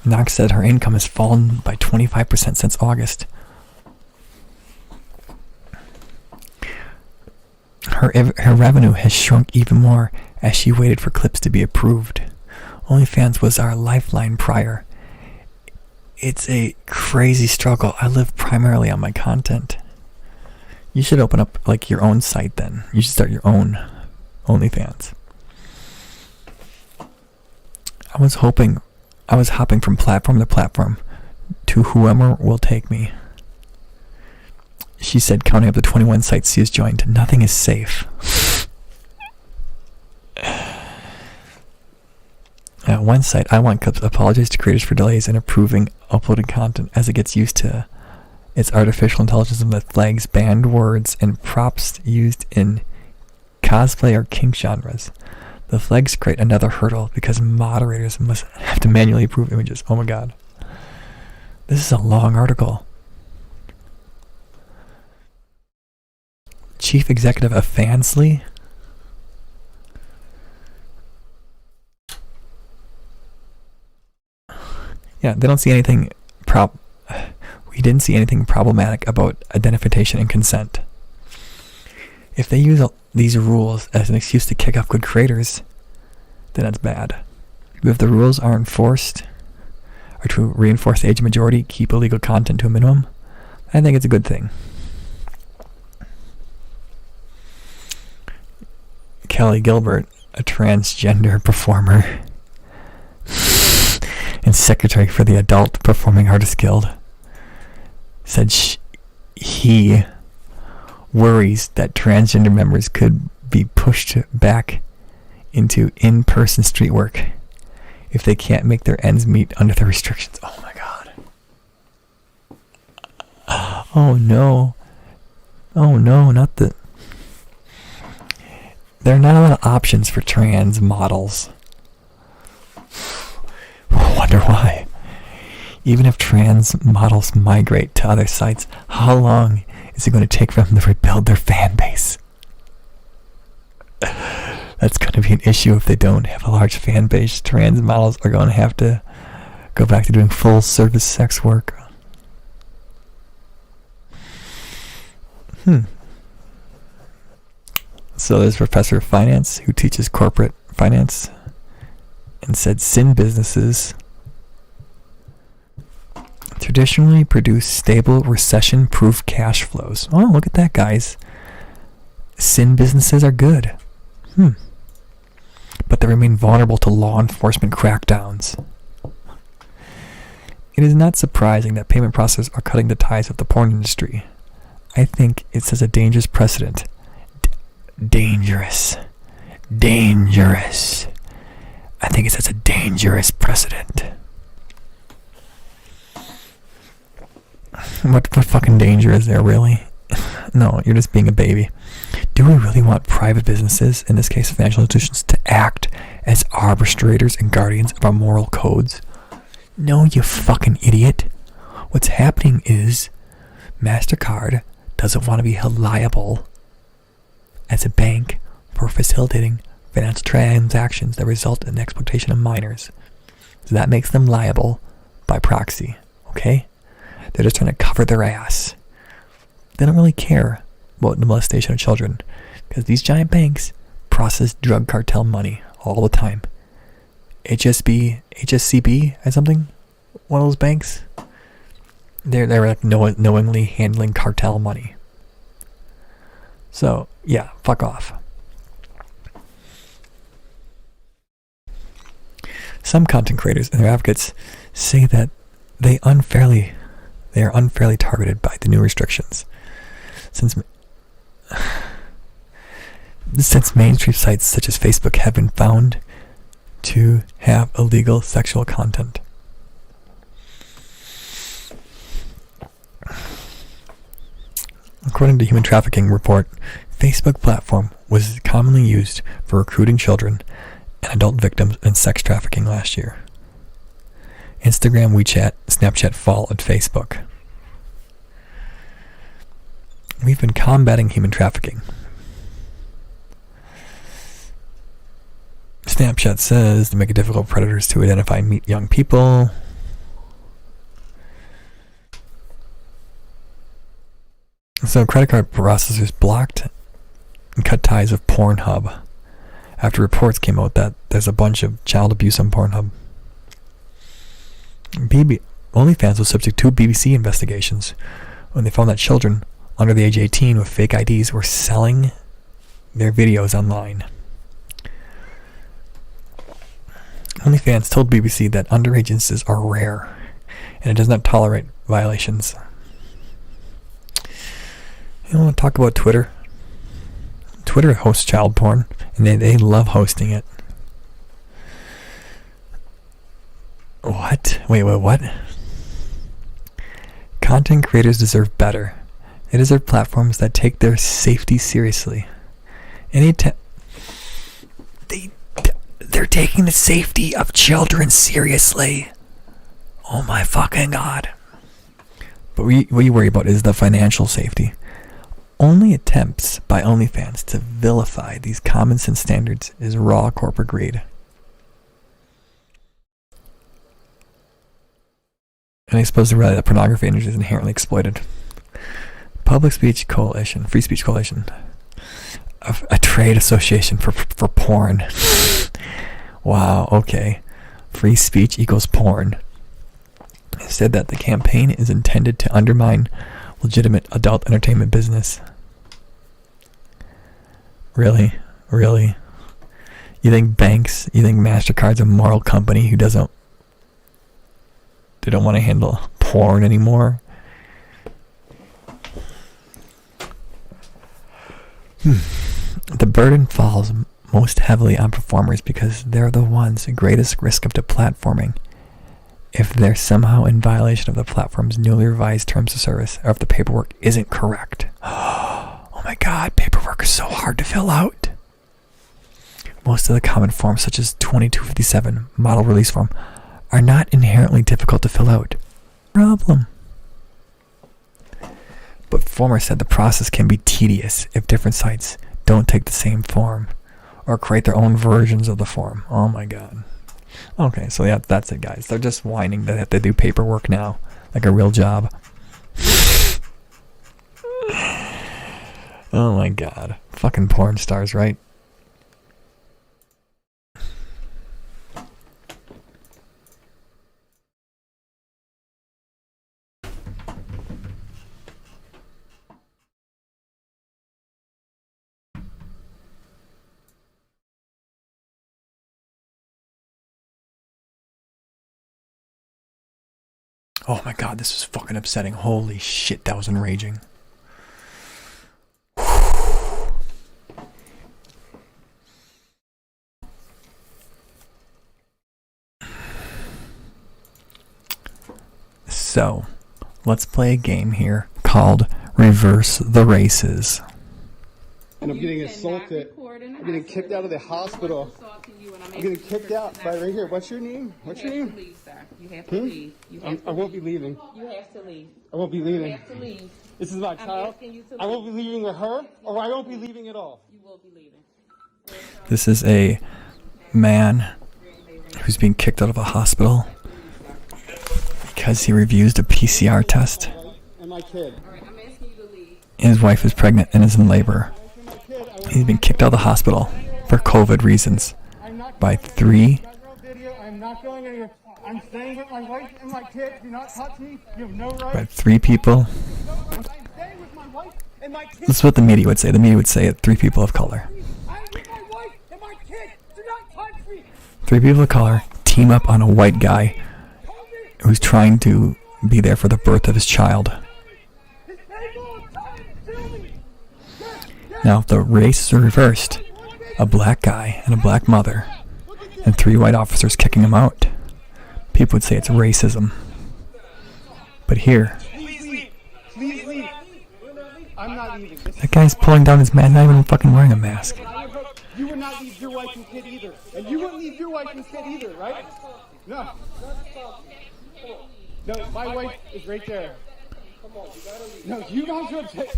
Knox said her income has fallen by 25% since August. Her revenue has shrunk even more as she waited for clips to be approved. OnlyFans was our lifeline prior. It's a crazy struggle. I live primarily on my content. You should open up like your own site then. You should start your own OnlyFans. I was hopping from platform to platform to whoever will take me. She said, counting up the 21 sites she has joined, nothing is safe. At one site, I Want Clips apologized to creators for delays in approving uploaded content as it gets used to its artificial intelligence that flags banned words and props used in cosplay or kink genres. The flags create another hurdle because moderators must have to manually approve images. Oh my god. This is a long article. Chief Executive of Fansly? Yeah, they don't see anything we didn't see anything problematic about identification and consent. If they use these rules as an excuse to kick off good creators, then that's bad. If the rules are enforced, or to reinforce the age majority, keep illegal content to a minimum, I think it's a good thing. Kelly Gilbert, a transgender performer and secretary for the Adult Performing Artists Guild, said he worries that transgender members could be pushed back into in-person street work if they can't make their ends meet under the restrictions. Oh my god. Oh no. Oh no, not the... There are not a lot of options for trans models. I wonder why. Even if trans models migrate to other sites, how long is it going to take for them to rebuild their fan base? That's going to be an issue if they don't have a large fan base. Trans models are going to have to go back to doing full service sex work. So there's a professor of finance who teaches corporate finance and said sin businesses traditionally produce stable recession-proof cash flows. Oh, look at that, guys. Sin businesses are good. But they remain vulnerable to law enforcement crackdowns. It is not surprising that payment processors are cutting the ties of the porn industry. I think it sets a dangerous precedent. Dangerous. I think it sets a dangerous precedent. What fucking danger is there, really? No, you're just being a baby. Do we really want private businesses, in this case financial institutions, to act as arbitrators and guardians of our moral codes? No, you fucking idiot. What's happening is MasterCard doesn't want to be held liable as a bank for facilitating financial transactions that result in the exploitation of minors. So that makes them liable by proxy, okay? They're just trying to cover their ass. They don't really care about the molestation of children because these giant banks process drug cartel money all the time. HSCB or something? One of those banks? They're like knowingly handling cartel money. So, yeah, fuck off. Some content creators and their advocates say that they are unfairly targeted by the new restrictions. Since mainstream sites such as Facebook have been found to have illegal sexual content. According to Human Trafficking Report, Facebook platform was commonly used for recruiting children and adult victims in sex trafficking last year. Instagram, WeChat, Snapchat followed Facebook. We've been combating human trafficking. Snapchat says to make it difficult for predators to identify and meet young people. So credit card processors blocked and cut ties with Pornhub after reports came out that there's a bunch of child abuse on Pornhub. OnlyFans was subject to BBC investigations when they found that children under the age 18 with fake IDs were selling their videos online. OnlyFans told BBC that underage instances are rare and it does not tolerate violations. You want to talk about Twitter? Twitter hosts child porn, and they love hosting it. What? Wait, what? Content creators deserve better. They deserve platforms that take their safety seriously. They're taking the safety of children seriously. Oh my fucking god. But what you worry about is the financial safety. Only attempts by OnlyFans to vilify these common sense standards is raw corporate greed. And I suppose the reality that pornography industry is inherently exploited. Public Speech Coalition, Free Speech Coalition, a trade association for porn. Wow, okay. Free speech equals porn. It said that the campaign is intended to undermine legitimate adult entertainment business. Really? You think MasterCard's a moral company who they don't want to handle porn anymore? The burden falls most heavily on performers because they're the ones at greatest risk of deplatforming if they're somehow in violation of the platform's newly revised terms of service, or if the paperwork isn't correct. Oh my god, paperwork is so hard to fill out. Most of the common forms, such as 2257 model release form, are not inherently difficult to fill out. Problem. But Former said the process can be tedious if different sites don't take the same form or create their own versions of the form. Oh my god. Okay, so yeah, that's it, guys. They're just whining that they have to do paperwork now, like a real job. Oh my god. Fucking porn stars, right? Oh my god, this was fucking upsetting. Holy shit, that was enraging. So, let's play a game here called Reverse the Races. And I'm getting assaulted. I'm getting kicked out of the hospital. I'm getting kicked out by right here. What's your name? What's your name? Leave, sir. You have to leave. I won't be leaving. You have to leave. I won't be leaving. You have to leave. This is my child. I won't be leaving with her, or I won't be leaving at all. You will be leaving. This is a man who's being kicked out of a hospital because he refused a PCR test. And my kid. I'm asking you to leave. His wife is pregnant and is in labor. He's been kicked out of the hospital for COVID reasons by three. I'm not going anywhere. I'm staying with my wife and my kid. Do not touch me. You have no right. By three people. I'm staying with my wife and my kid. This is what the media would say. The media would say it. Three people of color. I'm with my wife and my kid. Do not touch me. Three people of color team up on a white guy who's trying to be there for the birth of his child. Now, if the races are reversed, a black guy and a black mother, and three white officers kicking him out, people would say it's racism. But here, Please leave. I'm not leaving. that guy's pulling down his mask, not even fucking wearing a mask. You would not leave your wife and kid either. And you wouldn't leave your wife and kid either, right? No. No, my wife is right there. No, you guys are upset.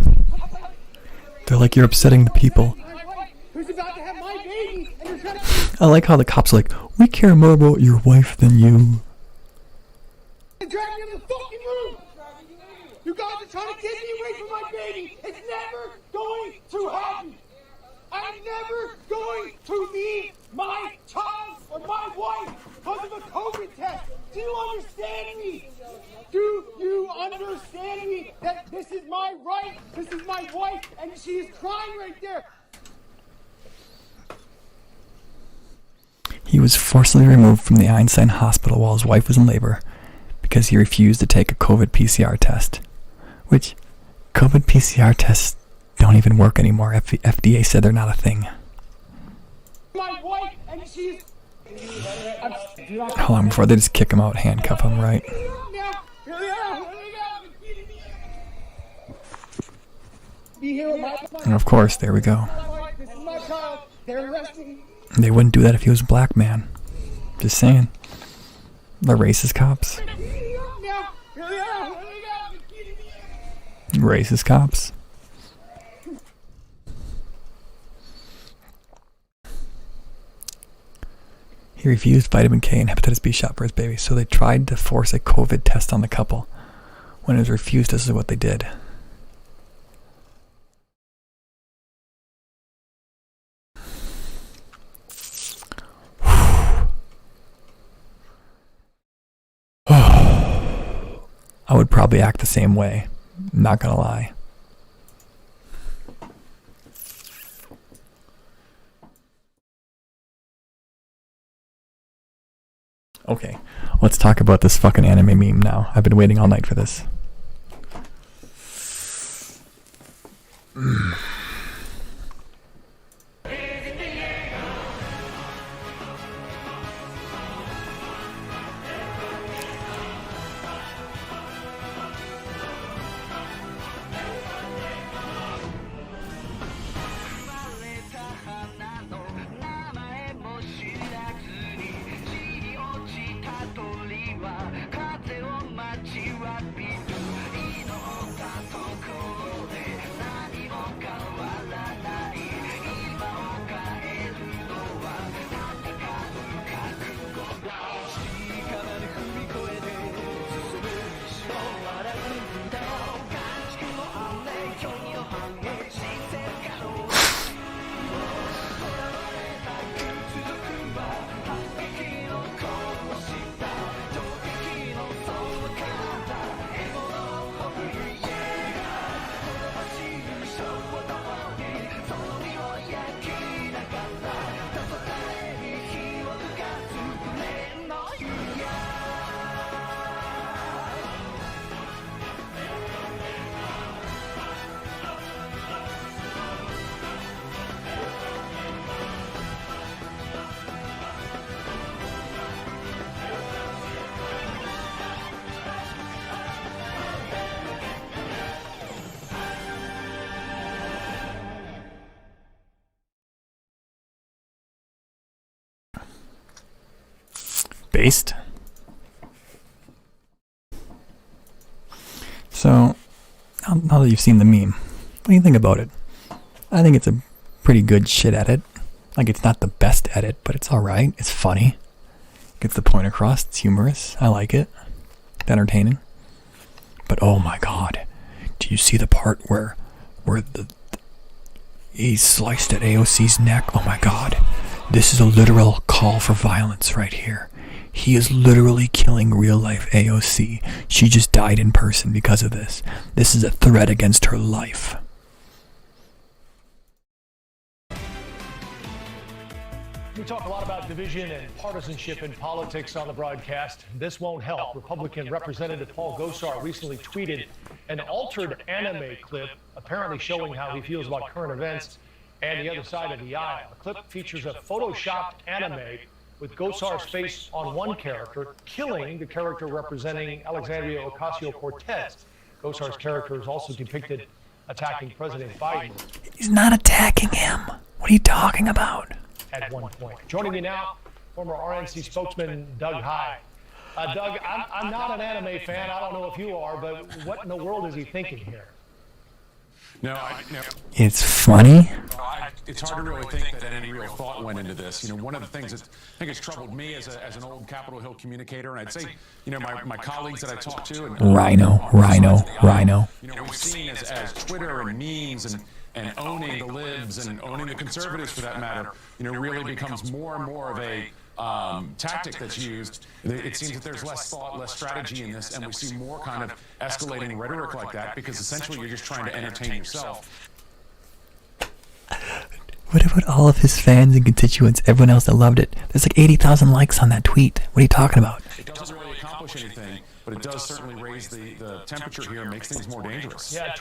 They're like, you're upsetting the people. Who's about to have my baby? And you're trying to... I like how the cops are like, we care more about your wife than you. Drag me in the fucking room! You're guys are trying to get me away from my baby. It's never going to happen. I'm never going to leave my child or my wife because of a COVID test. Do you understand me? Do you understand me that this is my right? This is my wife, and she is crying right there. He was forcibly removed from the Einstein Hospital while his wife was in labor because he refused to take a COVID PCR test. Which, COVID PCR tests don't even work anymore. FDA said they're not a thing. My wife, and she's... Hold on, before they just kick him out, handcuff him, right? And of course, there we go. This is my child. They're arresting me. They wouldn't do that if he was a black man. Just saying. The racist cops. Racist cops. He refused vitamin K and hepatitis B shot for his baby, so they tried to force a COVID test on the couple. When it was refused, this is what they did. I would probably act the same way. Not gonna lie. Okay, let's talk about this fucking anime meme now. I've been waiting all night for this. Based. So, now that you've seen the meme, what do you think about it? I think it's a pretty good shit edit. Like, it's not the best edit, but it's alright. It's funny. Gets the point across. It's humorous. I like it. It's entertaining. But oh my god. Do you see the part where he sliced at AOC's neck? Oh my god. This is a literal call for violence right here. He is literally killing real life AOC. She just died in person because of this. This is a threat against her life. We talk a lot about division and partisanship in politics on the broadcast. This won't help. Republican Representative Paul Gosar recently tweeted an altered anime clip apparently showing how he feels about current events and the other side of the aisle. The clip features a photoshopped anime with Gosar's face on one character, killing the character representing Alexandria Ocasio-Cortez. Gosar's character is also depicted attacking President Biden. He's not attacking him. What are you talking about? At one point. Joining me now, former RNC spokesman Doug High. Doug, I'm not an anime fan. I don't know if you are, but what in the world is he thinking here? It's funny. it's hard to really think that any real thought went into this. You know, one of the things that I think has troubled me as an old Capitol Hill communicator, and I'd say, you know, my colleagues that I talk to, and Rhino. You know, we've seen as Twitter and memes and owning the libs and owning the conservatives, for that matter, you know, really becomes more and more of a tactic that's used. It seems that there's less thought, less strategy in this, and we see more kind of escalating rhetoric like that because essentially you're just trying to entertain yourself. What about all of his fans and constituents, everyone else that loved it? There's like 80,000 likes on that tweet. What are you talking about? It doesn't really accomplish anything, but it does certainly raise the temperature here and makes things more dangerous. Yeah,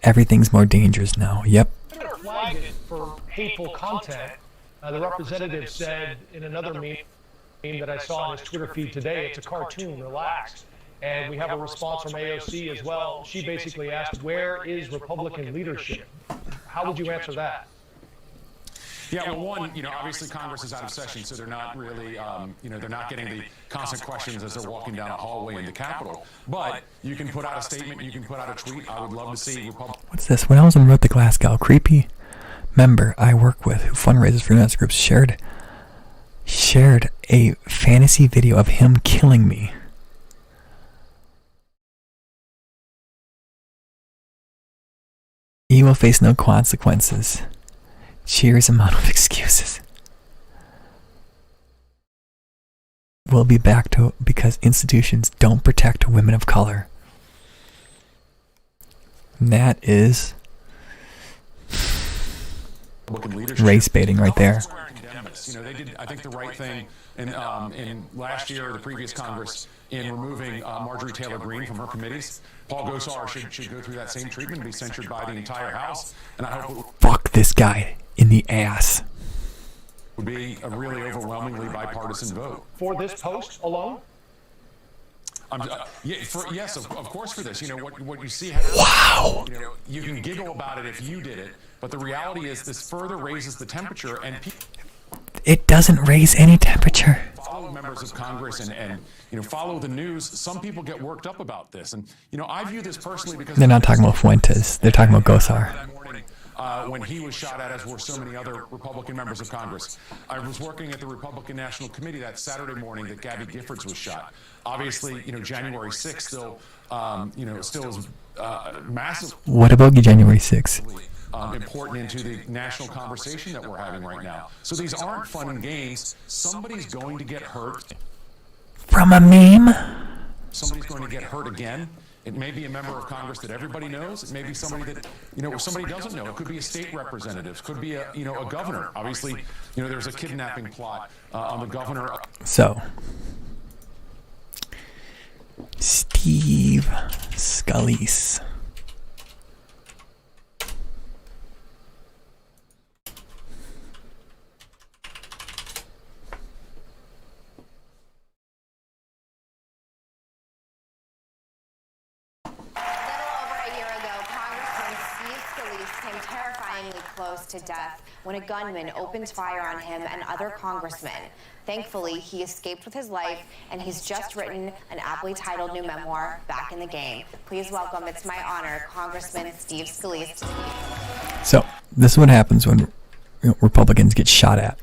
Everything's more dangerous now. Yep. Twitter flagged it for hateful content. The representative said in another meme that I saw on his Twitter feed today, it's a cartoon, relax. And we have a response from AOC as well. She basically asked, where is Republican leadership? How would you answer that? Yeah, well, one, you know, obviously Congress is out of session, so they're not really, you know, they're not getting the constant questions as they're walking down a hallway in the Capitol. But you can put out a statement, you can put out a tweet. I would love to see Republicans. What's this? When I was in Wrote the Glass Gal, creepy member I work with who fundraises for nuts groups shared a fantasy video of him killing me. He will face no consequences. Cheers amount of excuses. We'll be back to because institutions don't protect women of color. And that is race baiting right there. You know, they did, I think, the right thing in last year, the previous Congress, in removing Marjorie Taylor Greene from her committees. Paul Gosar should go through that same treatment and be censured by the entire House. And I hope fuck this guy in the ass. Would be a really overwhelmingly bipartisan vote. For this post alone? Yes, of course for this. You know, what you see wow. You know, you can giggle about it if you did it, but the reality is this further raises the temperature, and it doesn't raise any temperature. Follow members of Congress and you know, follow the news. Some people get worked up about this, and you know, I view this personally because they're not talking about Fuentes. They're talking about Gosar. When he was shot at, as were so many other Republican members of Congress. I was working at the Republican National Committee that Saturday morning that Gabby Giffords was shot. Obviously, you know, January 6th still, you know, still is massive. What about January 6th? Important into the national conversation that we're having right now. So these aren't fun and games. Somebody's going to get hurt. From a meme? Somebody's going to get hurt again. It may be a member of Congress that everybody knows. It may be somebody that, you know, somebody doesn't know. It could be a state representative. Could be a, you know, a governor. Obviously, you know, there's a kidnapping plot on the governor. So, Steve Scalise. To death when a gunman opened fire on him and other congressmen. Thankfully, he escaped with his life, and he's just written an aptly titled new memoir, Back in the Game. Please welcome, it's my honor, Congressman Steve Scalise. So, this is what happens when Republicans get shot at.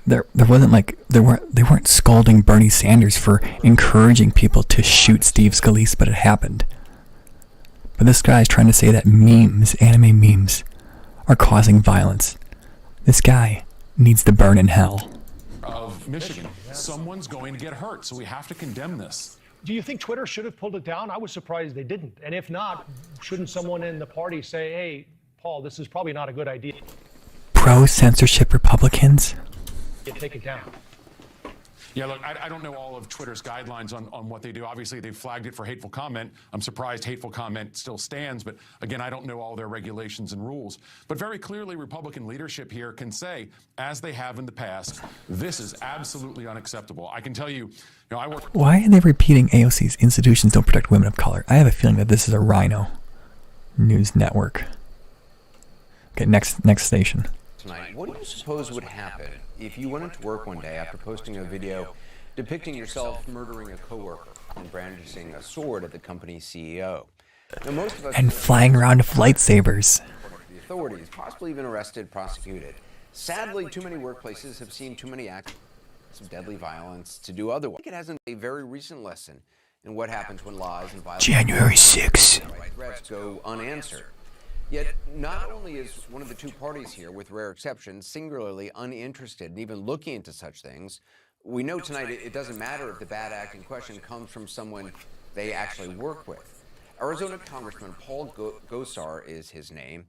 There wasn't like they weren't scolding Bernie Sanders for encouraging people to shoot Steve Scalise, but it happened. But this guy's trying to say that memes, anime memes, are causing violence. This guy needs to burn in hell. Of Michigan, someone's going to get hurt, so we have to condemn this. Do you think Twitter should have pulled it down? I was surprised they didn't. And if not, shouldn't someone in the party say, hey, Paul, this is probably not a good idea? Pro-censorship Republicans? Take it down. Yeah, look, I don't know all of Twitter's guidelines on what they do. Obviously, they've flagged it for hateful comment. I'm surprised hateful comment still stands, but again, I don't know all their regulations and rules. But very clearly, Republican leadership here can say, as they have in the past, this is absolutely unacceptable. I can tell you, I work. Why are they repeating AOC's institutions don't protect women of color? I have a feeling that this is a Rhino news network. Okay, next station. Tonight, what do you suppose would happen if you went into work one day after posting a video depicting yourself murdering a coworker and brandishing a sword at the company's CEO? Now, most of us And flying around with lightsabers. the authorities, possibly even arrested, prosecuted. Sadly, too many workplaces have seen too many acts of deadly violence to do otherwise. I think it hasn't a very recent lesson in what happens when lies and violence January 6th. threats go unanswered. Yet, not only is one of the two parties here, with rare exceptions, singularly uninterested in even looking into such things, we know tonight it doesn't matter if the bad act in question comes from someone they actually work with. Arizona Congressman Paul Gosar is his name.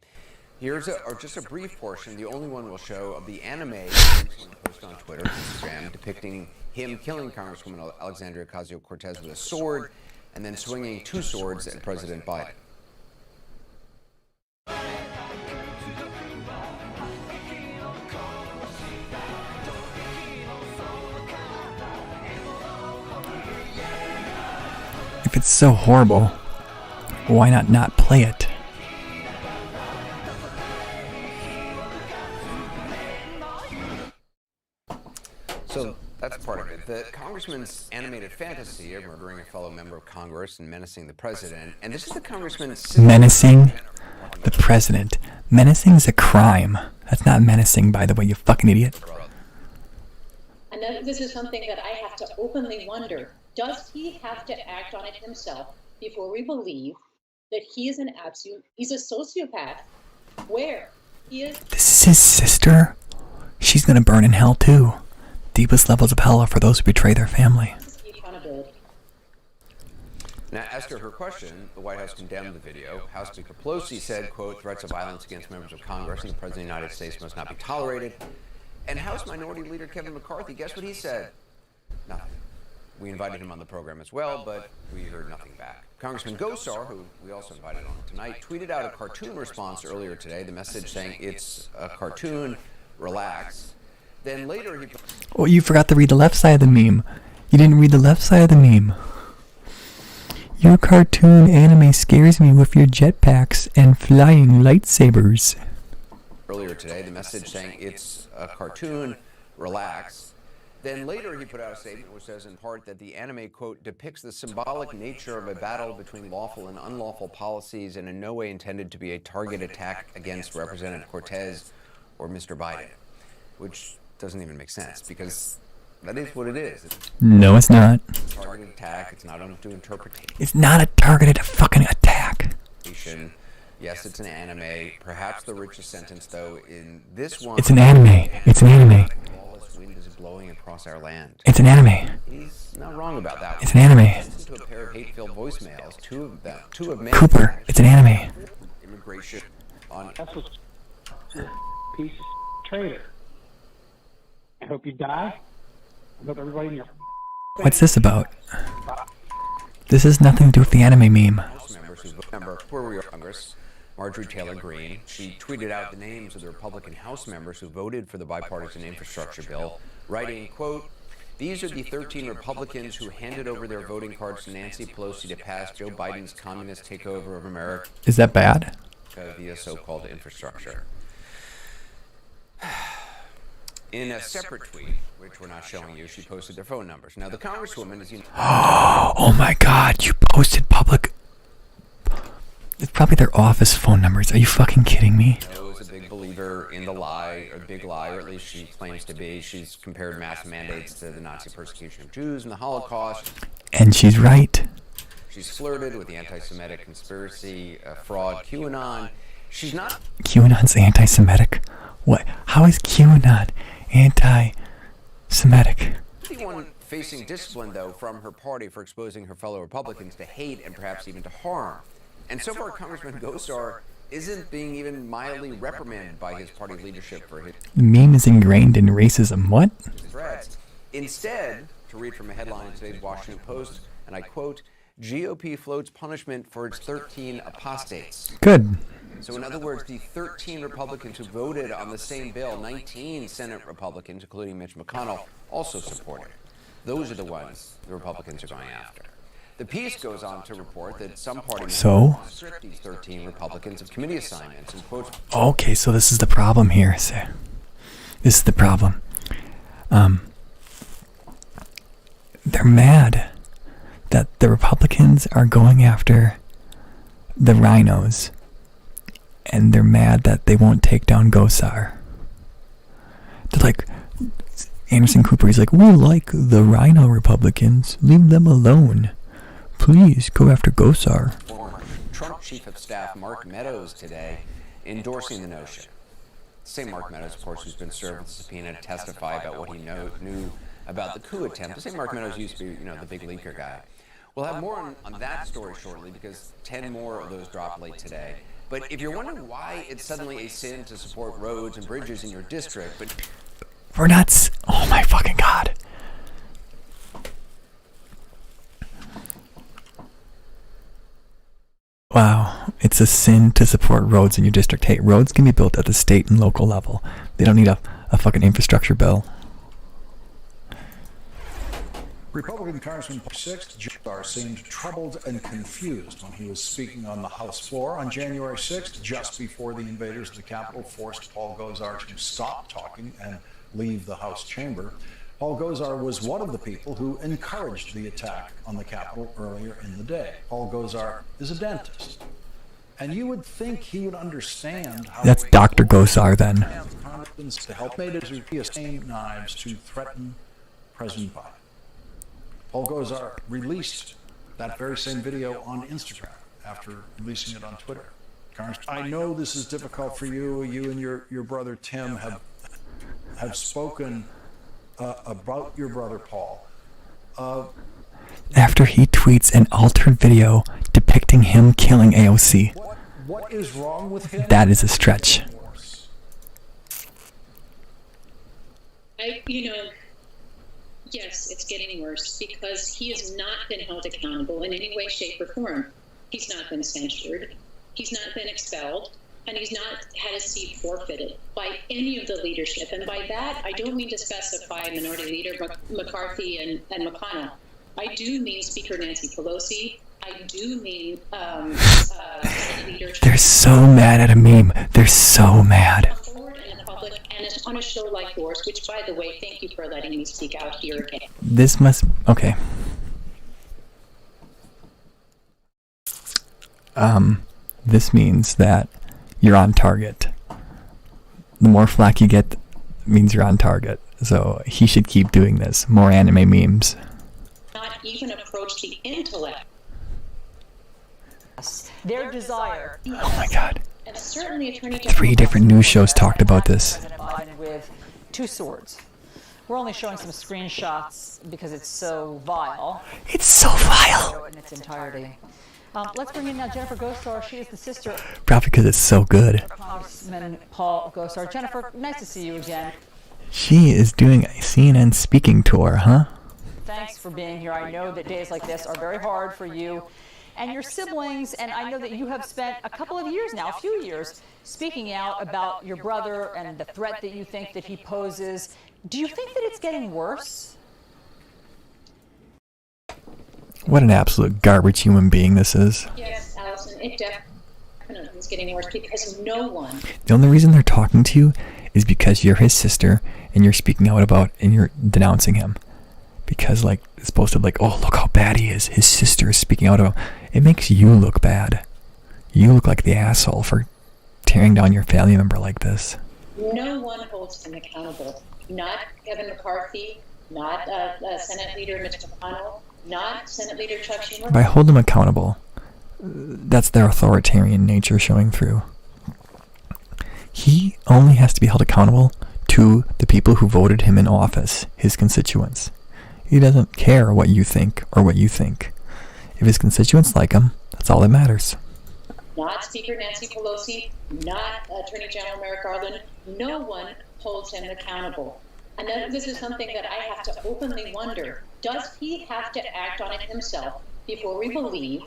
Here's just a brief portion, the only one we'll show, of the anime post on Twitter and Instagram depicting him killing Congresswoman Alexandria Ocasio-Cortez with a sword and then swinging two swords at President Biden. If it's so horrible, why not play it? So that's part of it. The congressman's animated fantasy of murdering a fellow member of Congress and menacing the president, and this is the congressman's Menacing the president. Menacing is a crime. That's not menacing, by the way, you fucking idiot. And then this is something that I have to openly wonder. Does he have to act on it himself before we believe that he is he's a sociopath? Where he is... This is his sister? She's gonna burn in hell too. Deepest levels of hell are for those who betray their family. Now, as to her question, the White House condemned the video. House Speaker Pelosi said, quote, threats of violence against members of Congress and the President of the United States must not be tolerated. And House Minority Leader Kevin McCarthy, guess what he said? Nothing. We invited him on the program as well, but we heard nothing back. Congressman Gosar, who we also invited on tonight, tweeted out a cartoon response earlier today, the message saying, it's a cartoon, relax. Then later he... Oh, you forgot to read the left side of the meme. You didn't read the left side of the meme. Your cartoon anime scares me with your jetpacks and flying lightsabers. Earlier today, the message saying, it's a cartoon, relax. Then later he put out a statement which says in part that the anime, quote, depicts the symbolic nature of a battle between lawful and unlawful policies and in no way intended to be a target attack against Representative Cortez or Mr. Biden. Which doesn't even make sense because that is what it is. No, it's not. It's a targeted attack. It's not up to interpretation. It's not a targeted fucking attack. Yes, it's an anime. Perhaps the richest sentence, though, in this one... It's an anime. It's an anime. Lawless wind is blowing across our land. It's an anime. He's not wrong about that one. It's an anime. Listen to a pair of hate-filled voicemails, two of men... Cooper, it's an anime. Immigration on... That's what piece of traitor. I hope you die. I hope everybody in your... What's this about? This has nothing to do with the anime meme. Member where we are Congress, Marjorie Taylor Greene, she tweeted out the names of the Republican House members who voted for the bipartisan infrastructure bill, writing, quote, these are the 13 Republicans who handed over their voting cards to Nancy Pelosi to pass Joe Biden's communist takeover of America. Is that bad? Via so-called infrastructure. In a separate tweet, which we're not showing you, she posted their phone numbers. Now, the Congresswoman is... Oh my god, you posted public... It's probably their office phone numbers. Are you fucking kidding me? Is a big believer in the lie, or big lie, or at least she claims to be. She's compared mass mandates to the Nazi persecution of Jews and the Holocaust. And she's right. She's flirted with the anti-Semitic conspiracy, fraud, QAnon. She's not... QAnon's anti-Semitic? What? How is QAnon anti-Semitic? The one facing discipline, though, from her party for exposing her fellow Republicans to hate and perhaps even to harm. And so far, Congressman Gosar isn't being even mildly reprimanded by his party leadership for his... The meme is ingrained in racism. What? ...threats. Instead, to read from a headline in today's Washington Post, and I quote, GOP floats punishment for its 13 apostates. Good. So in other words, the 13 Republicans who voted on the same bill, 19 Senate Republicans, including Mitch McConnell, also supported. Those are the ones the Republicans are going after. The piece goes on to report that some parties stripped these 13 Republicans of committee assignments and quotes... Okay, so this is the problem here, sir. This is the problem. They're mad that the Republicans are going after the rhinos, and they're mad that they won't take down Gosar. They're like, Anderson Cooper, he's like, we like the rhino Republicans. Leave them alone. Please go after Gosar. Former Trump Chief of Staff Mark Meadows today endorsing the notion. Same Mark Meadows, of course, who's been served with a subpoena to testify about what he knew about the coup attempt. The same Mark Meadows used to be, the big leaker guy. We'll have more on that story shortly because 10 more of those dropped late today. But if you're wondering why it's suddenly a sin to support roads and bridges in your district, but we're not. Oh my fucking God. Wow, it's a sin to support roads in your district. Hey, roads can be built at the state and local level. They don't need a fucking infrastructure bill. Republican Congressman 6th Gosar seemed troubled and confused when he was speaking on the House floor on January 6th, just before the invaders of the Capitol forced Paul Gosar to stop talking and leave the House chamber. Paul Gosar was one of the people who encouraged the attack on the Capitol earlier in the day. Paul Gosar is a dentist, and you would think he would understand how that's Dr. Gosar then. To help made it via same knives to threaten President Biden. Paul Gosar released that very same video on Instagram after releasing it on Twitter. I know this is difficult for you. You and your brother Tim have spoken about your brother Paul. After he tweets an altered video depicting him killing AOC. What is wrong with him? That is a stretch. Yes, it's getting worse because he has not been held accountable in any way, shape, or form. He's not been censured. He's not been expelled. And he's not had his seat forfeited by any of the leadership. And by that, I don't mean to specify Minority Leader McCarthy and McConnell. I do mean Speaker Nancy Pelosi. I do mean Leader. They're so mad at a meme. They're so mad. And on a show like yours, which, by the way, thank you for letting me speak out here again. This must... Okay. This means that you're on target. The more flack you get means you're on target. So he should keep doing this. More anime memes. Not even approach the intellect. Their desire. Oh my God. And certainly Attorney 3 different news shows talked about this. With 2 swords. We're only showing some screenshots because it's so vile. It's so vile. In its entirety. Let's bring in now Jennifer Gosar. She is the sister. Probably because it's so good. Congressman Paul Gosar. Jennifer, nice to see you again. She is doing a CNN speaking tour, huh? Thanks for being here. I know that days like this are very hard for you and your siblings, and I know that you have spent a couple of years now, a few years, speaking out about your brother and the threat that you think that he poses. Do you think that it's getting worse? What an absolute garbage human being this is. Yes, Allison, it definitely is getting worse because no one... The only reason they're talking to you is because you're his sister and you're speaking out about and you're denouncing him. Because, like, it's supposed to, like, oh, look how bad he is. His sister is speaking out about him. It makes you look bad. You look like the asshole for tearing down your family member like this. No one holds him accountable. Not Kevin McCarthy, not Senate Leader Mitch McConnell, not Senate Leader Chuck Schumer. By hold him accountable, that's their authoritarian nature showing through. He only has to be held accountable to the people who voted him in office, his constituents. He doesn't care what you think or what you think. If his constituents like him, that's all that matters. Not Speaker Nancy Pelosi, not Attorney General Merrick Garland. No one holds him accountable. And this is something that I have to openly wonder. Does he have to act on it himself before we believe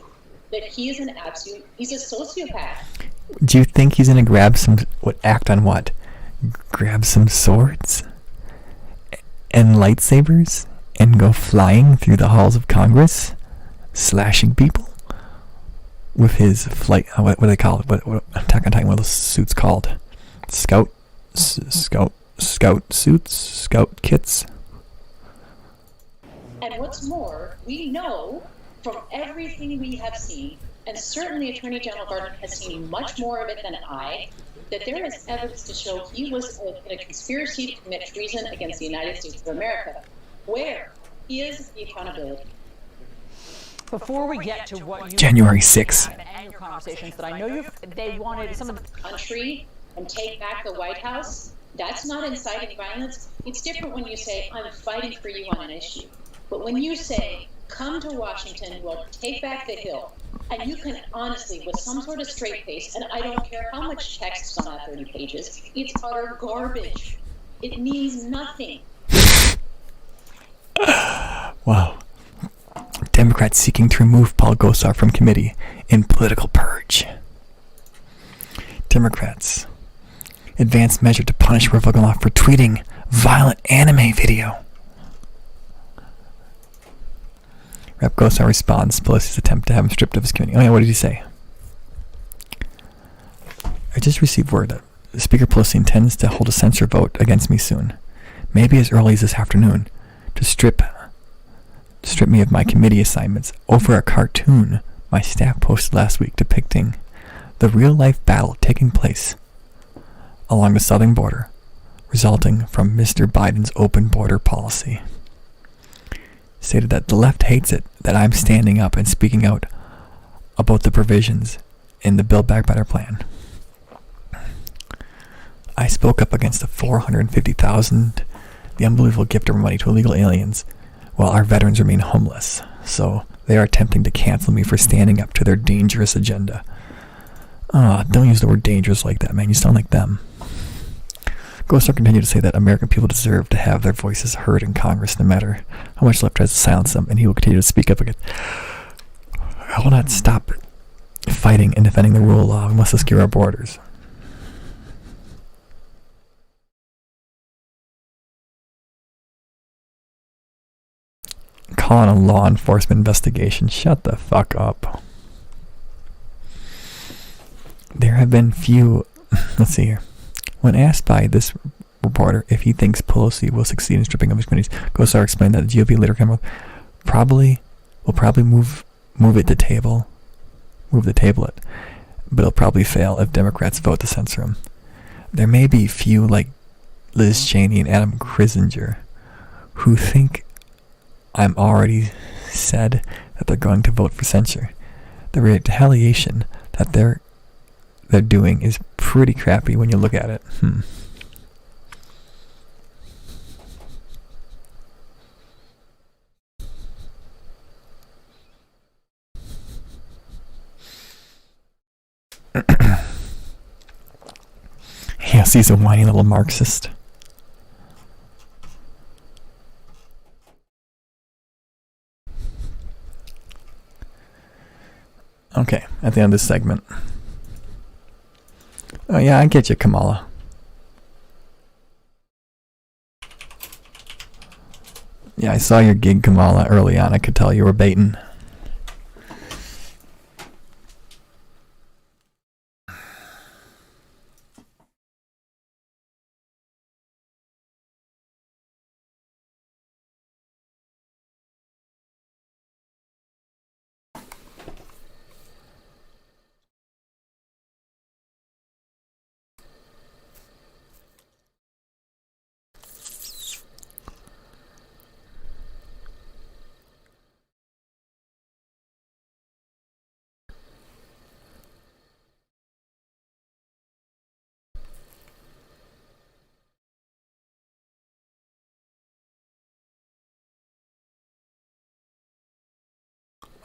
that he is he's a sociopath? Do you think he's going to act on what? Grab some swords? And lightsabers? And go flying through the halls of Congress? Slashing people? With his flight, what do they call it? What Attack on Titan, what are those suits called? Scout suits? Scout kits? And what's more, we know from everything we have seen and certainly Attorney General Garland has seen much more of it than I, that there is evidence to show he was in a conspiracy to commit treason against the United States of America. Where is the accountability? Before we get to what you January 6th. and your conversations that I know they wanted some of the country and take back the White House, that's not inciting violence. It's different when you say, I'm fighting for you on an issue. But when you say, come to Washington, we'll take back the Hill, and you can honestly, with some sort of straight face, and I don't care how much text is on that 30 pages, it's utter garbage. It means nothing. Wow. Democrats seeking to remove Paul Gosar from committee in political purge. Democrats advance measure to punish Republican law for tweeting violent anime video. Rep. Gosar responds to Pelosi's attempt to have him stripped of his committee. Oh yeah, what did he say? I just received word that Speaker Pelosi intends to hold a censure vote against me soon, maybe as early as this afternoon, to strip me of my committee assignments over a cartoon my staff posted last week depicting the real-life battle taking place along the southern border, resulting from Mr. Biden's open border policy. Stated that the left hates it that I'm standing up and speaking out about the provisions in the Build Back Better plan. I spoke up against the $450,000, the unbelievable gift of money to illegal aliens, while our veterans remain homeless. So they are attempting to cancel me for standing up to their dangerous agenda. Don't use the word dangerous like that, man. You sound like them. Gosar continued to say that American people deserve to have their voices heard in Congress no matter how much left tries to silence them, and he will continue to speak up against. I will not stop fighting and defending the rule of law. We must secure our borders. Calling a law enforcement investigation. Shut the fuck up. There have been few. Let's see here. When asked by this reporter if he thinks Pelosi will succeed in stripping of his committees, Gosar explained that the GOP leader will probably move the table it, but it'll probably fail if Democrats vote to censor him. There may be few like Liz Cheney and Adam Kinzinger who think I'm already said that they're going to vote for censure. The retaliation that they're doing is pretty crappy when you look at it. Yes, he's a whiny little Marxist. Okay, at the end of this segment. Oh yeah, I get you, Kamala. Yeah, I saw your gig, Kamala, early on. I could tell you were baiting.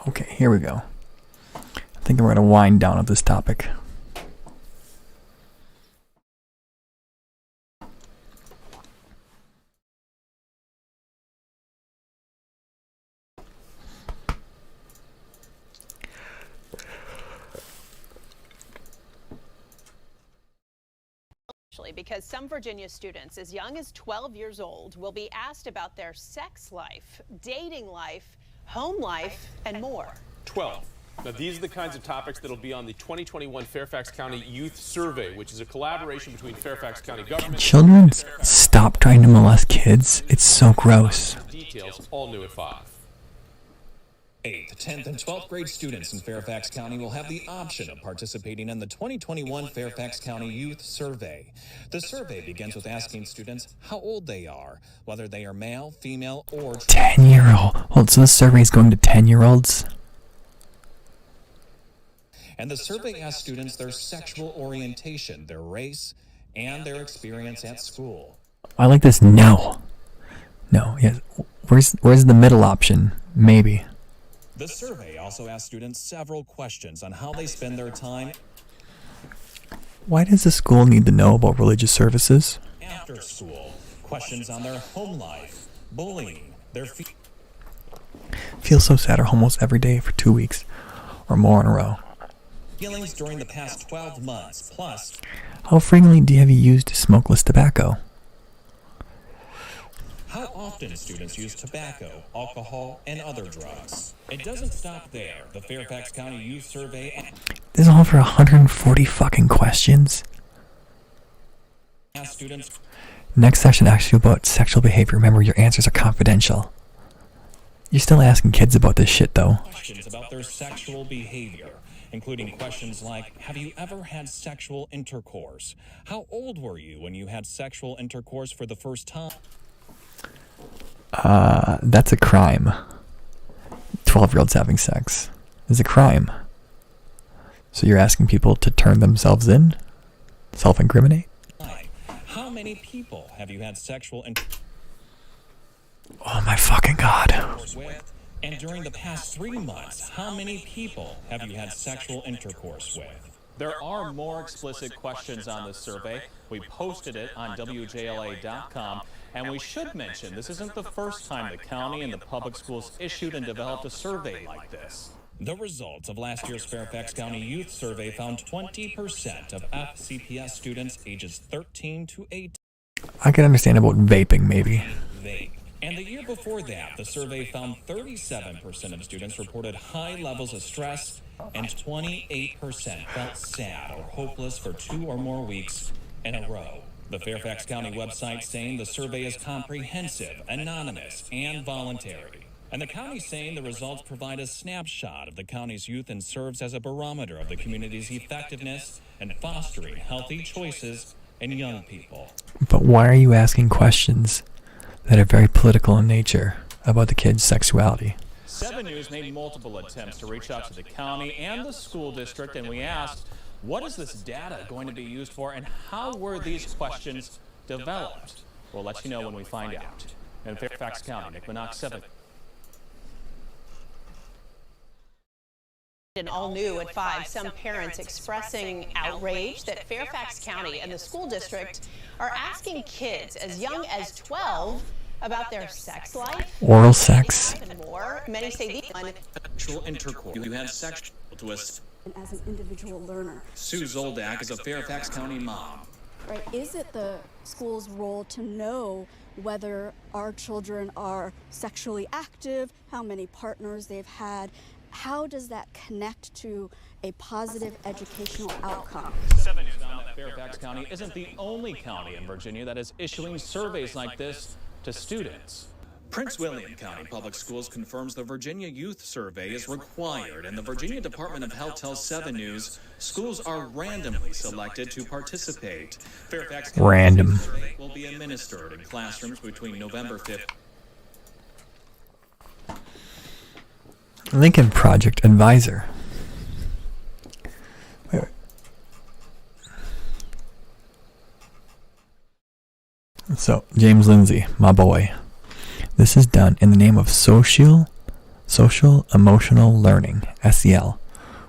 Okay, here we go. I think we're going to wind down of this topic. Because some Virginia students as young as 12 years old will be asked about their sex life, dating life, home life, and more. 12. Now, these are the kinds of topics that will be on the 2021 Fairfax County Youth Survey, which is a collaboration between Fairfax County government. Children, stop trying to molest kids. It's so gross. Details all new at 5. 8th, 10th, and 12th grade students in Fairfax County will have the option of participating in the 2021 Fairfax County Youth Survey. The survey begins with asking students how old they are, whether they are male, female, or 10-year-old. So the survey is going to 10-year-olds? And the survey asks students their sexual orientation, their race, and their experience at school. I like this. No. Yes. Where's the middle option? Maybe. The survey also asks students several questions on how they spend their time. Why does the school need to know about religious services? After school, questions on their home life, bullying, their Feel so sad or almost every day for 2 weeks or more in a row. feelings during the past 12 months, plus How frequently have you used smokeless tobacco? how often students use tobacco, alcohol, and other drugs. It doesn't stop there. The Fairfax County Youth Survey This is all for 140 fucking questions. asks students Next session asks you about sexual behavior. Remember, your answers are confidential. You're still asking kids about this shit, though. questions about their sexual behavior, including questions like, have you ever had sexual intercourse? How old were you when you had sexual intercourse for the first time? That's a crime. 12-year-olds having sex is a crime. So you're asking people to turn themselves in? Self-incriminate? How many people have you had sexual Oh my fucking god. intercourse with? And during the past 3 months, how many people have you had sexual intercourse with? There are more explicit questions on this survey. We posted it on WJLA.com. And we should mention, this isn't the first time the county and the public schools issued and developed a survey like this. The results of last year's Fairfax County Youth Survey found 20% of FCPS students ages 13 to 18 I can understand about vaping, maybe. vape. And the year before that, the survey found 37% of students reported high levels of stress and 28% felt sad or hopeless for 2 or more weeks in a row. The Fairfax County website saying the survey is comprehensive, anonymous, and voluntary. And the county saying the results provide a snapshot of the county's youth and serves as a barometer of the community's effectiveness in fostering healthy choices in young people. But why are you asking questions that are very political in nature about the kids' sexuality? 7 News made multiple attempts to reach out to the county and the school district, and we asked, what is this data going to be used for, and how were these questions developed? We'll let you know when we find out. In Fairfax County, Nick Minock, 7. And all new at 5, some parents expressing outrage that Fairfax County and the school district are asking kids as young as 12 about their sex life. Oral sex. And more. Many say these Sexual intercourse. You had sexual to us. As an individual learner. Sue Zoldak is a Fairfax County mom. Right? Is it the school's role to know whether our children are sexually active, how many partners they've had? How does that connect to a positive educational outcome? 7 News found that Fairfax County isn't the only county in Virginia that is issuing surveys like this to students. Prince William County Public Schools confirms the Virginia Youth Survey is required, and the Virginia Department of Health tells 7 News schools are randomly selected to participate. Fairfax County Random. Youth Survey will be administered in classrooms between November 5th. Lincoln Project Advisor. Wait. So, James Lindsay, my boy. This is done in the name of social emotional learning, SEL,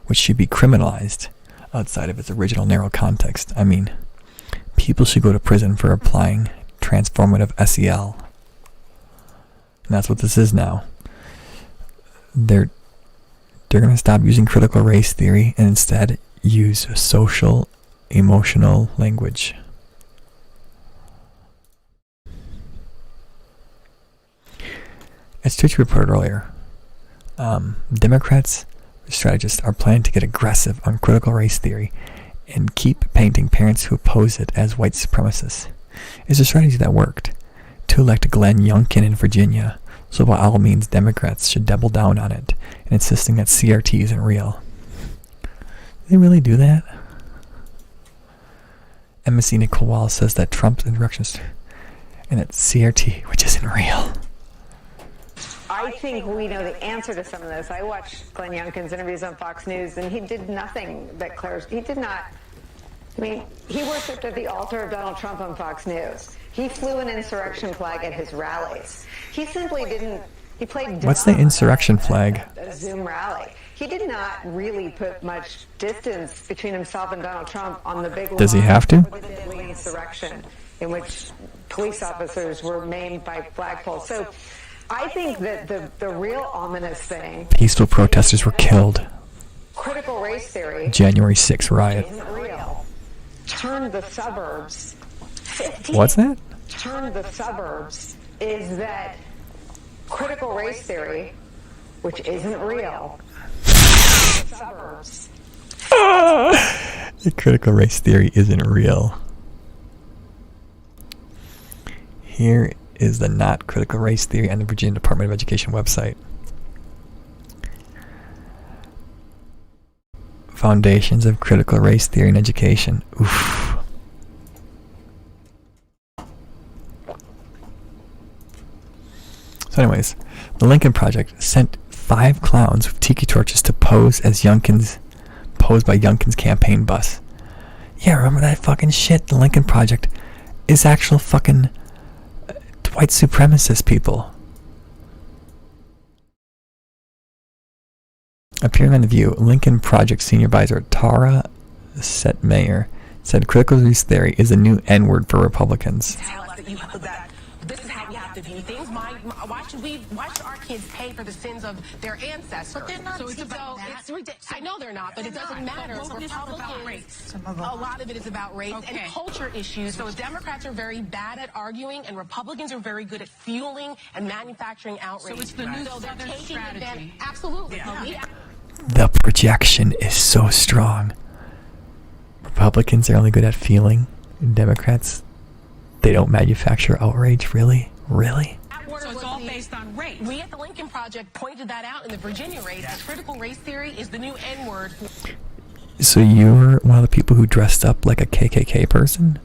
which should be criminalized outside of its original narrow context. I mean, people should go to prison for applying transformative SEL. And that's what this is now. They're going to stop using critical race theory and instead use social emotional language. As Twitch reported earlier, Democrats, strategists are planning to get aggressive on critical race theory and keep painting parents who oppose it as white supremacists. It's a strategy that worked. To elect Glenn Youngkin in Virginia So by all means, Democrats should double down on it and insisting that CRT isn't real. Do they really do that? Embassy Nicole Wallace says that Trump's instructions and that CRT, which isn't real. I think we know the answer to some of this. I watched Glenn Youngkin's interviews on Fox News, and he did nothing that he did not. I mean, he worshipped at the altar of Donald Trump on Fox News. He flew an insurrection flag at his rallies. He simply didn't. He played. What's the insurrection flag? A Zoom rally. He did not really put much distance between himself and Donald Trump on the big. Does he have to? The deadly insurrection in which police officers were maimed by flagpoles. So I think that the real ominous thing. Peaceful protesters were killed. Critical race theory. January 6th riot. Isn't real. Turn the suburbs. What's that? Turn the suburbs is that critical race theory, which isn't real. Suburbs. The critical race theory isn't real. Here is the not critical race theory on the Virginia Department of Education website. Foundations of critical race theory in education. Oof. So anyways, the Lincoln Project sent 5 clowns with tiki torches to pose by Youngkin's campaign bus. Yeah, remember that fucking shit? The Lincoln Project is actual fucking white supremacist people. Appearing on The View, Lincoln Project senior advisor Tara Setmayer said critical race theory is a new N-word for Republicans. This is how we have to view things. Why should our kids pay for the sins of their ancestors? But they're not. So it's about that. It's ridiculous. I know they're not, but it doesn't matter. Republicans, a lot of it is about race and culture issues. So Democrats are very bad at arguing, and Republicans are very good at fueling and manufacturing outrage. So it's the new Southern strategy. Absolutely. Yeah. The projection is so strong. Republicans are only good at feeling. Democrats, they don't manufacture outrage. Really? Really? So it's all based on race. We at the Lincoln Project pointed that out in the Virginia race. The critical race theory is the new N-word. So you're one of the people who dressed up like a KKK person?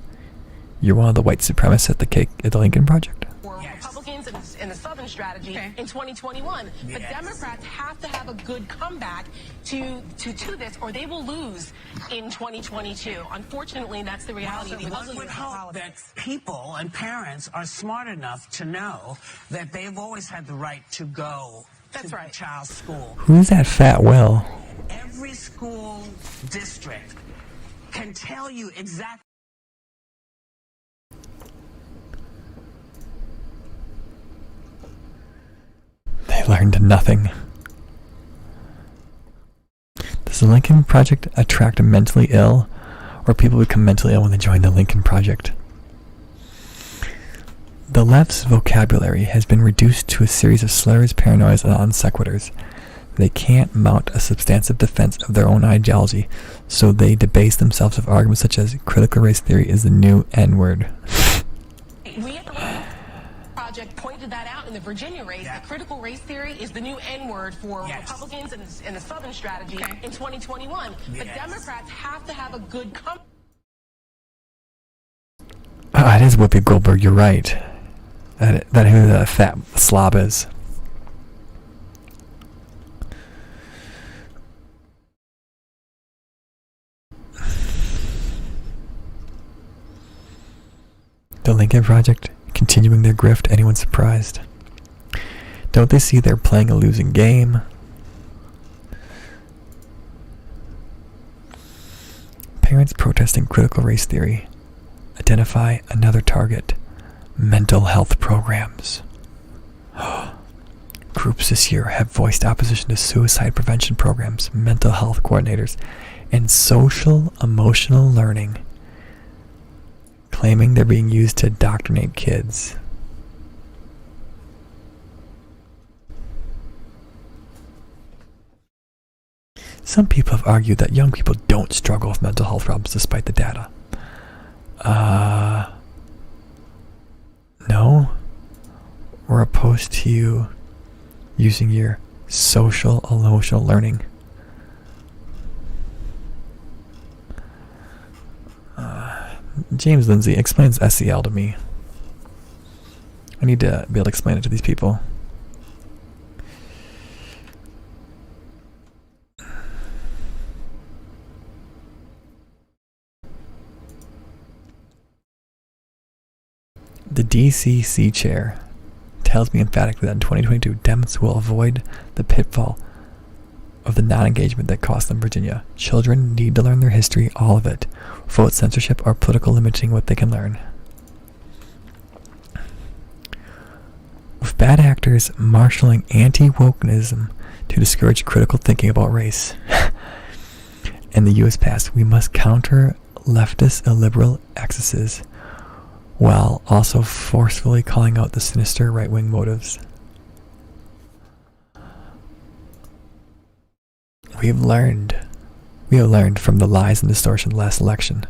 You're one of the white supremacists at the Lincoln Project? Republicans in the Southern strategy in 2021. But Democrats have to have a good comeback to this, or they will lose in 2022. Unfortunately, that's the reality. One would hope that people and parents are smart enough to know that they've always had the right to go to their child's school. Who's that fat Will? Every school district can tell you exactly. They learned nothing. Does the Lincoln Project attract mentally ill, or people become mentally ill when they join the Lincoln Project? The left's vocabulary has been reduced to a series of slurs, paranoias, and non sequiturs. They can't mount a substantive defense of their own ideology, so they debase themselves with arguments such as critical race theory is the new N-word. We at the Lincoln Project pointed that out in the Virginia race. The critical race theory is the new N-word for Republicans in the Southern strategy in 2021. But Democrats have to have a good comeback. It is Whoopi Goldberg, you're right. That who the fat slob is. The Lincoln Project continuing their grift. Anyone surprised? Don't they see they're playing a losing game? Parents protesting critical race theory. Identify another target. Mental health programs. Groups this year have voiced opposition to suicide prevention programs, mental health coordinators, and social emotional learning, claiming they're being used to indoctrinate kids. Some people have argued that young people don't struggle with mental health problems despite the data. No? We're opposed goes to you using your social emotional learning. James Lindsay explains SEL to me. I need to be able to explain it to these people. The DCC chair tells me emphatically that in 2022, Dems will avoid the pitfall of the non-engagement that cost them Virginia. Children need to learn their history, all of it, without censorship or political limiting what they can learn. With bad actors marshaling anti-wokenism to discourage critical thinking about race in the U.S. past, we must counter leftist illiberal excesses while also forcefully calling out the sinister right-wing motives. We have learned from the lies and distortion last election,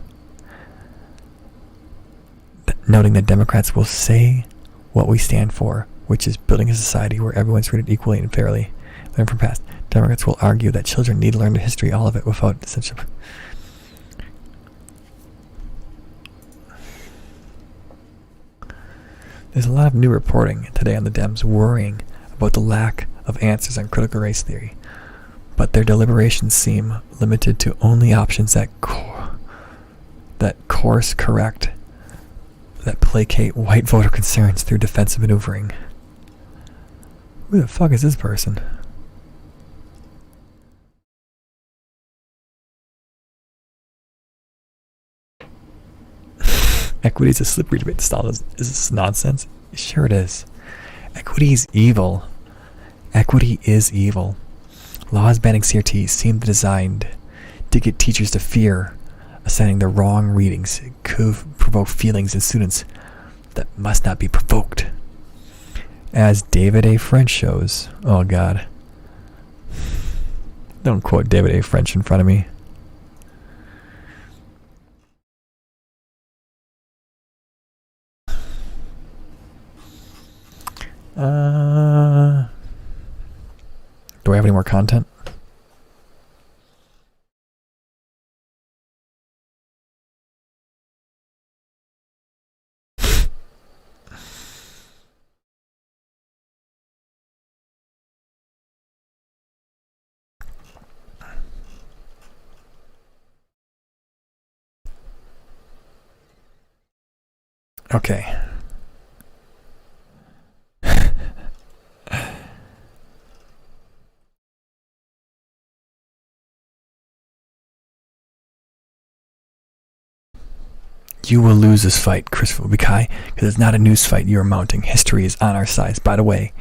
noting that Democrats will say what we stand for, which is building a society where everyone's treated equally and fairly. Learn from past. Democrats will argue that children need to learn the history, all of it, without censorship. There's a lot of new reporting today on the Dems worrying about the lack of answers on critical race theory, but their deliberations seem limited to only options that course correct, that placate white voter concerns through defensive maneuvering. Who the fuck is this person? Equity is a slippery debate to stall. Is this nonsense? Sure it is. Equity is evil. Equity is evil. Laws banning CRT seem designed to get teachers to fear assigning the wrong readings. It could provoke feelings in students that must not be provoked. As David A. French shows. Oh God. Don't quote David A. French in front of me. Do I have any more content? Okay. You will lose this fight, Christopher Bukai, because it's not a news fight you are mounting. History is on our side. By the way,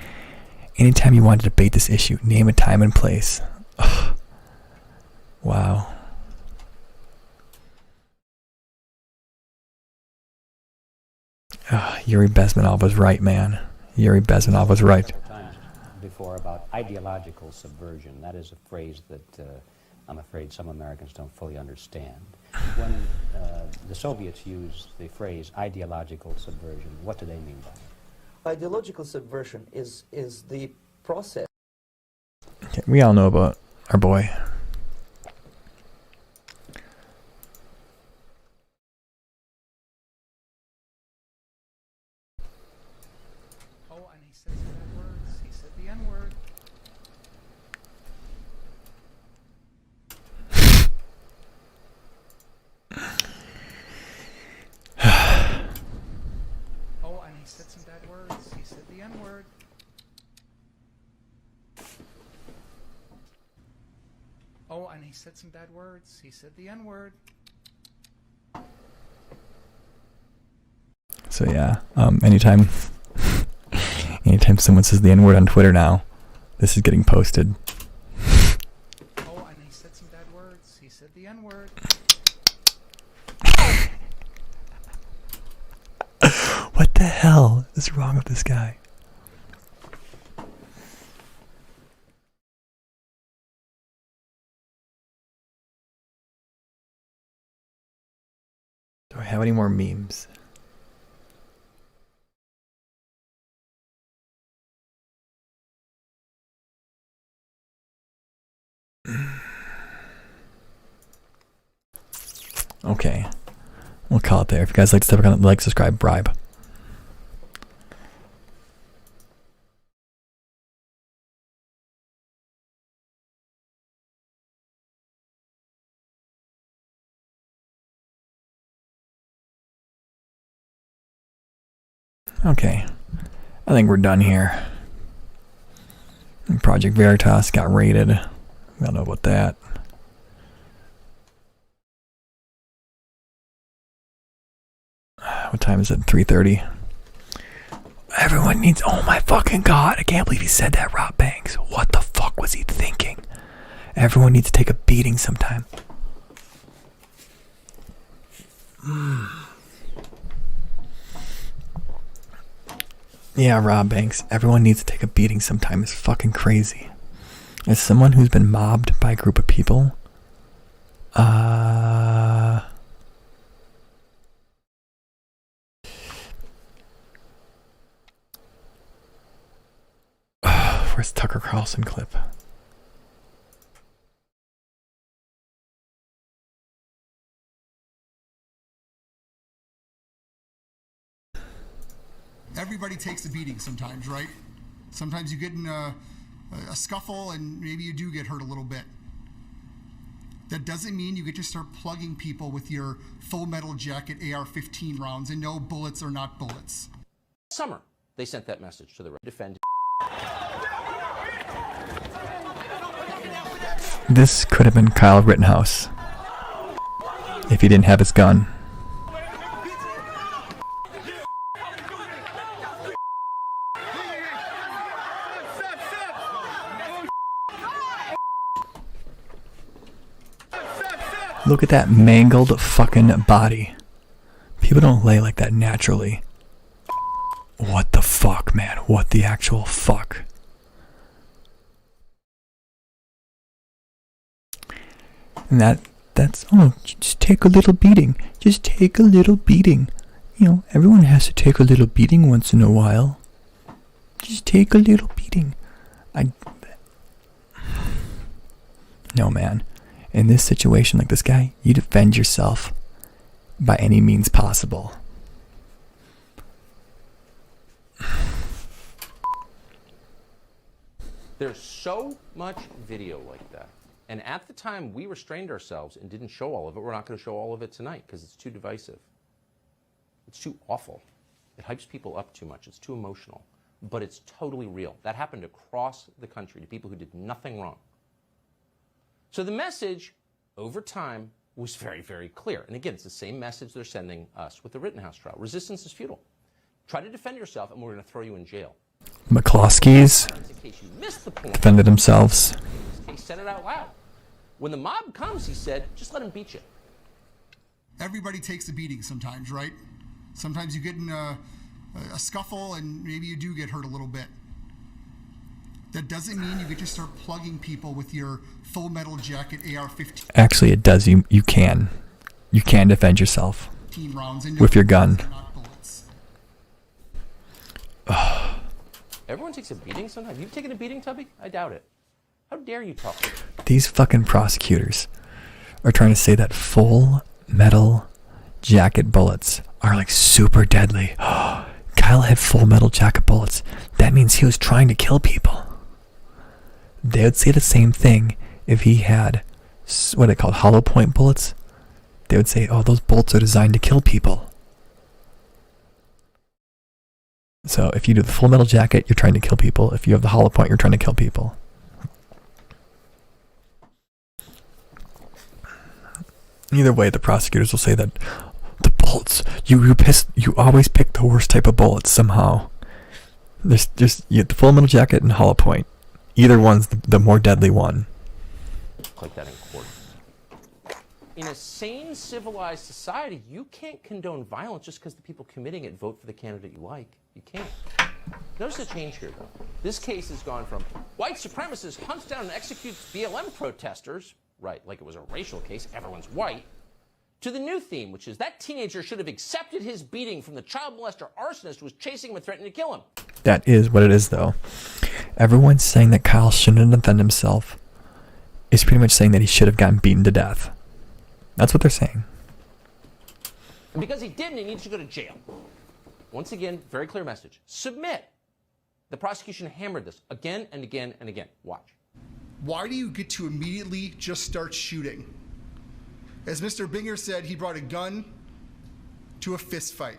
anytime you want to debate this issue, name a time and place. Ugh. Wow. Yuri Bezmenov was right, man. Yuri Bezmenov was right. Before about ideological subversion. That is a phrase that I'm afraid some Americans don't fully understand. When the Soviets used the phrase ideological subversion, what do they mean by it? Ideological subversion is the process. Okay, we all know about our boy. Oh, and he said some bad words. He said the N-word. Oh, and he said some bad words. He said the N-word. Oh, and he said some bad words. He said the N-word. So yeah, anytime someone says the N-word on Twitter now, this is getting posted. Oh, and he said some bad words. He said the N-word. What the hell is wrong with this guy? Do I have any more memes? We'll call it there. If you guys like to like, subscribe, bribe. Okay, I think we're done here. Project Veritas got raided. I don't know about that. What time is it? 3:30. Everyone needs. Oh my fucking god! I can't believe he said that, Rob Banks. What the fuck was he thinking? Everyone needs to take a beating sometime. Yeah, Rob Banks. Everyone needs to take a beating sometime. It's fucking crazy. As someone who's been mobbed by a group of people, where's Tucker Carlson clip? Everybody takes a beating sometimes, right? Sometimes you get in a scuffle and maybe you do get hurt a little bit. That doesn't mean you get to start plugging people with your Full Metal Jacket AR-15 rounds, and no, bullets are not bullets. Summer, they sent that message to the defend. This could have been Kyle Rittenhouse if he didn't have his gun. Look at that mangled fucking body. People don't lay like that naturally. What the fuck, man? What the actual fuck? And that's, oh, just take a little beating. Just take a little beating. You know, everyone has to take a little beating once in a while. Just take a little beating. No, man. In this situation like this guy, you defend yourself by any means possible. There's so much video like that. And at the time, we restrained ourselves and didn't show all of it. We're not going to show all of it tonight because it's too divisive. It's too awful. It hypes people up too much. It's too emotional. But it's totally real. That happened across the country to people who did nothing wrong. So the message, over time, was very, very clear. And again, it's the same message they're sending us with the Rittenhouse trial. Resistance is futile. Try to defend yourself, and we're going to throw you in jail. McCloskey's defended themselves. He said it out loud. When the mob comes, he said, just let him beat you. Everybody takes a beating sometimes, right? Sometimes you get in a scuffle and maybe you do get hurt a little bit. That doesn't mean you get to start plugging people with your Full Metal Jacket AR-15. Actually, it does. You can. You can defend yourself with your gun. Everyone takes a beating sometimes. You've taken a beating, Tubby? I doubt it. How dare you talk? These fucking prosecutors are trying to say that Full Metal Jacket bullets are like super deadly. Kyle had Full Metal Jacket bullets. That means he was trying to kill people. They would say the same thing if he had, what are they called, hollow point bullets. They would say, oh, those bullets are designed to kill people. So if you do the Full Metal Jacket, you're trying to kill people. If you have the hollow point, you're trying to kill people. Either way, the prosecutors will say that the bullets, you always pick the worst type of bullets somehow. There's just you get the Full Metal Jacket and hollow point. Either one's the more deadly one. Like that in court. In a sane, civilized society, you can't condone violence just because the people committing it vote for the candidate you like. You can't. Notice the change here, though. This case has gone from white supremacist hunts down and executes BLM protesters, right, like it was a racial case, everyone's white, to the new theme, which is that teenager should have accepted his beating from the child molester arsonist who was chasing him and threatening to kill him. That is what it is, though. Everyone's saying that Kyle shouldn't defend himself is pretty much saying that he should have gotten beaten to death. That's what they're saying. And because he didn't, he needs to go to jail. Once again, very clear message. Submit. The prosecution hammered this again and again and again. Watch. Why do you get to immediately just start shooting? As Mr. Binger said, he brought a gun to a fist fight.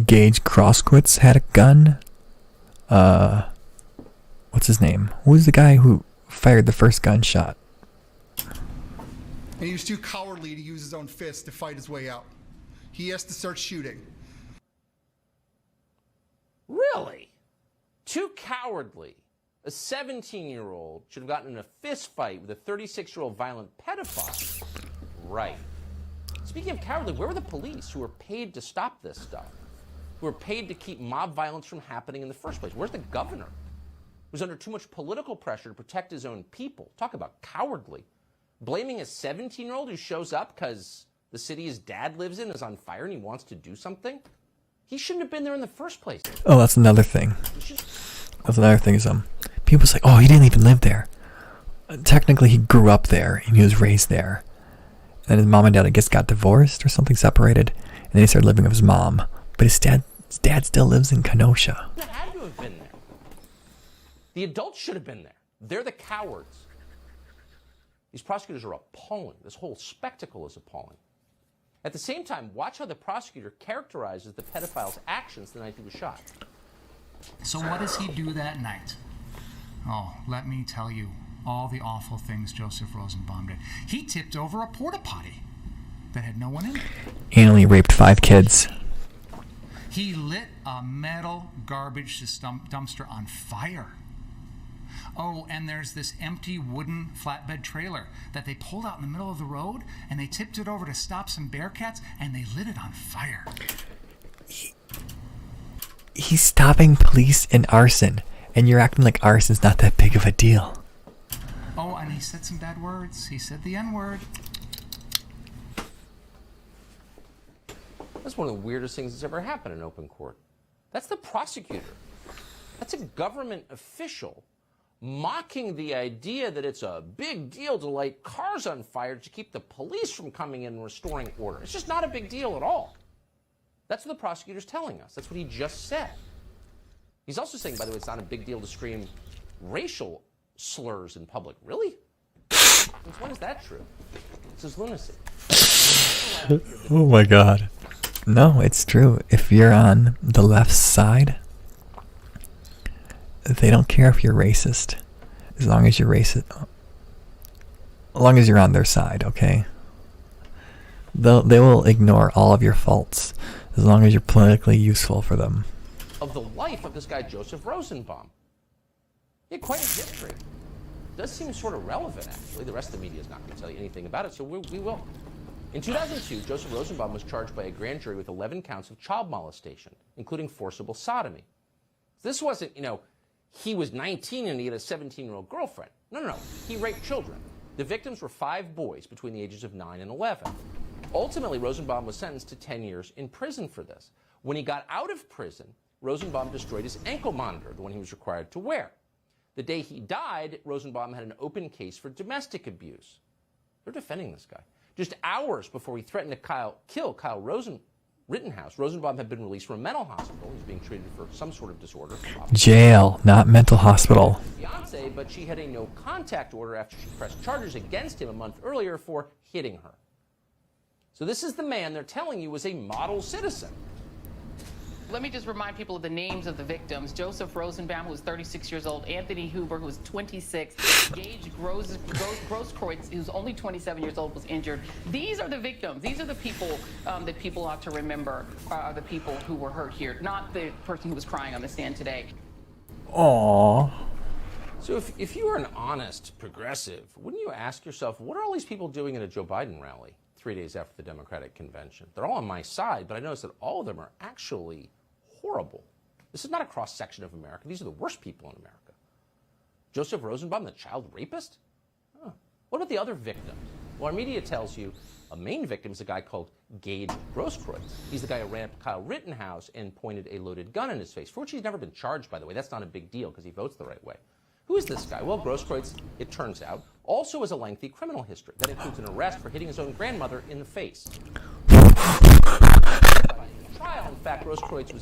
Gage Grosskreutz had a gun. What's his name? Who was the guy who fired the first gunshot? And he was too cowardly to use his own fist to fight his way out. He has to start shooting. Really? Too cowardly. A 17-year-old should have gotten in a fist fight with a 36-year-old violent pedophile. Right. Speaking of cowardly, where were the police who were paid to stop this stuff? Who were paid to keep mob violence from happening in the first place? Where's the governor? Who's under too much political pressure to protect his own people? Talk about cowardly. Blaming a 17-year-old who shows up because the city his dad lives in is on fire and he wants to do something? He shouldn't have been there in the first place. Oh, that's another thing. That's another thing is people say, oh, he didn't even live there. Technically, he grew up there and he was raised there. And his mom and dad, I guess, got divorced or something, separated, and then he started living with his mom. But his dad still lives in Kenosha. He had to have been there. The adults should have been there. They're the cowards. These prosecutors are appalling. This whole spectacle is appalling. At the same time, watch how the prosecutor characterizes the pedophile's actions the night he was shot. So what does he do that night? Oh, let me tell you all the awful things Joseph Rosenbaum did. He tipped over a porta potty that had no one in it. Anally raped 5 kids. He lit a metal garbage dumpster on fire. Oh, and there's this empty wooden flatbed trailer that they pulled out in the middle of the road, and they tipped it over to stop some bearcats, and they lit it on fire. He's stopping police in arson, and you're acting like arson's not that big of a deal. Oh, and he said some bad words. He said the N-word. That's one of the weirdest things that's ever happened in open court. That's the prosecutor. That's a government official mocking the idea that it's a big deal to light cars on fire to keep the police from coming in and restoring order. It's just not a big deal at all. That's what the prosecutor's telling us. That's what he just said. He's also saying, by the way, it's not a big deal to scream racial slurs in public. Really? Since when is that true? This is lunacy. Oh my God. No, it's true. If you're on the left side, they don't care if you're racist. As long as you're racist. As long as you're on their side, okay? They will ignore all of your faults as long as you're politically useful for them. Of the life of this guy, Joseph Rosenbaum. He had quite a history. It does seem sort of relevant, actually. The rest of the media is not going to tell you anything about it, so we will. In 2002, Joseph Rosenbaum was charged by a grand jury with 11 counts of child molestation, including forcible sodomy. This wasn't, he was 19 and he had a 17-year-old girlfriend. No. He raped children. The victims were 5 boys between the ages of 9 and 11. Ultimately, Rosenbaum was sentenced to 10 years in prison for this. When he got out of prison, Rosenbaum destroyed his ankle monitor, the one he was required to wear. The day he died, Rosenbaum had an open case for domestic abuse. They're defending this guy. Just hours before he threatened to kill Kyle Rittenhouse, Rosenbaum had been released from a mental hospital. He was being treated for some sort of disorder. Jail, not mental hospital. Fiance, but she had a no-contact order after she pressed charges against him a month earlier for hitting her. So this is the man they're telling you was a model citizen. Let me just remind people of the names of the victims. Joseph Rosenbaum, who was 36 years old. Anthony Huber, who was 26. Gage Grosskreutz, who's only 27 years old, was injured. These are the victims. These are the people that people ought to remember, the people who were hurt here, not the person who was crying on the stand today. Aww. So if you were an honest progressive, wouldn't you ask yourself, what are all these people doing at a Joe Biden rally 3 days after the Democratic convention? They're all on my side, but I notice that all of them are actually horrible. This is not a cross-section of America. These are the worst people in America. Joseph Rosenbaum, the child rapist? Huh. What about the other victims? Well, our media tells you a main victim is a guy called Gage Grosskreutz. He's the guy who ran up Kyle Rittenhouse and pointed a loaded gun in his face, for which he's never been charged, by the way. That's not a big deal because he votes the right way. Who is this guy? Well, Grosskreutz, it turns out, also has a lengthy criminal history. That includes an arrest for hitting his own grandmother in the face. fact, Grosskreutz was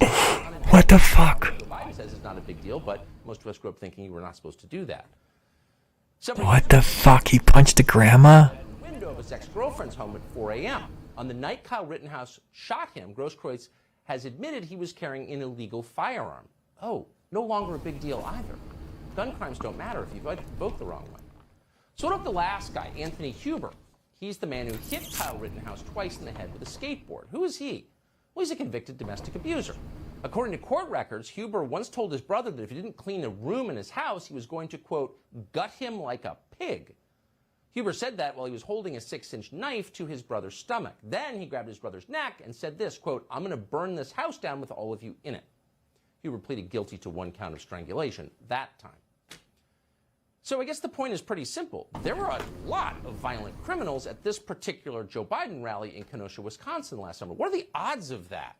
What the fuck? Joe Biden says it's not a big deal, but most of us grew up thinking you were not supposed to do that. What the fuck? He punched a grandma? Window of his ex-girlfriend's home at 4 a.m. On the night Kyle Rittenhouse shot him, Grosskreutz has admitted he was carrying an illegal firearm. Oh, no longer a big deal either. Gun crimes don't matter if you vote the wrong way. So what about the last guy, Anthony Huber? He's the man who hit Kyle Rittenhouse twice in the head with a skateboard. Who is he? Well, he's a convicted domestic abuser. According to court records, Huber once told his brother that if he didn't clean a room in his house, he was going to, quote, gut him like a pig. Huber said that while he was holding a 6-inch knife to his brother's stomach. Then he grabbed his brother's neck and said this, quote, I'm going to burn this house down with all of you in it. Huber pleaded guilty to 1 count of strangulation that time. So I guess the point is pretty simple. There were a lot of violent criminals at this particular Joe Biden rally in Kenosha, Wisconsin last summer. What are the odds of that?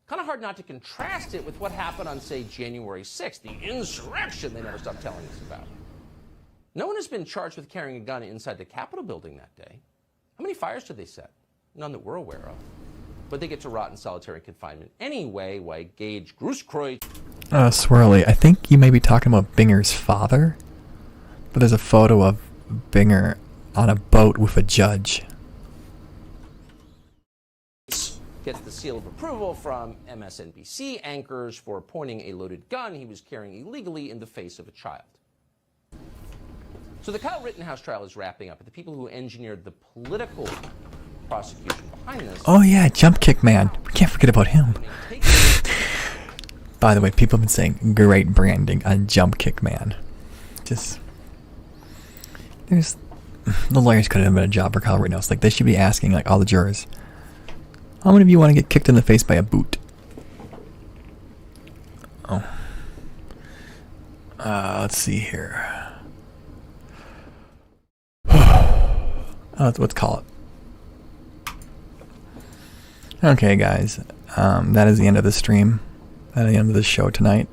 Kind of hard not to contrast it with what happened on, say, January 6th, the insurrection they never stopped telling us about. No one has been charged with carrying a gun inside the Capitol building that day. How many fires did they set? None that we're aware of. But they get to rot in solitary confinement anyway, while Gage Grosskreutz... Swirly, I think you may be talking about Binger's father, but there's a photo of Binger on a boat with a judge. Gets the seal of approval from MSNBC anchors for pointing a loaded gun he was carrying illegally in the face of a child. So the Kyle Rittenhouse trial is wrapping up, but the people who engineered the political prosecution behind this... Oh yeah, Jump Kick Man. We can't forget about him. By the way, people have been saying great branding on Jump Kick Man. Just... The lawyers could have done a better job for Kyle Rittenhouse. Like, they should be asking, like, all the jurors, how many of you want to get kicked in the face by a boot? Oh. Let's see here. Let's call it. Okay, guys. That is the end of the stream. That is the end of the show tonight.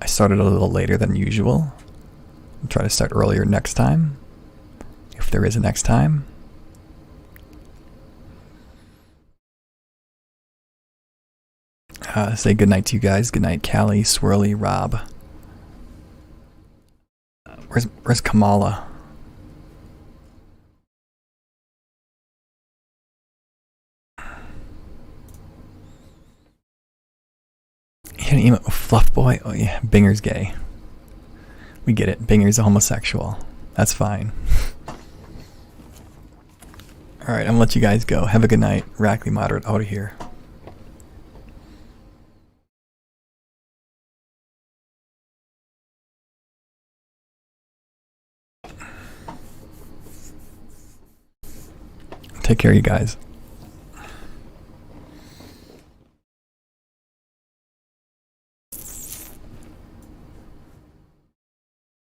I started a little later than usual. I'll try to start earlier next time. If there is a next time. Say goodnight to you guys. Good night, Callie, Swirly, Rob. Where's Kamala? An email, Fluff Boy. Oh yeah, Binger's gay. We get it. Binger's a homosexual. That's fine. All right, I'm gonna let you guys go. Have a good night. Radically Moderate out of here. Take care, you guys.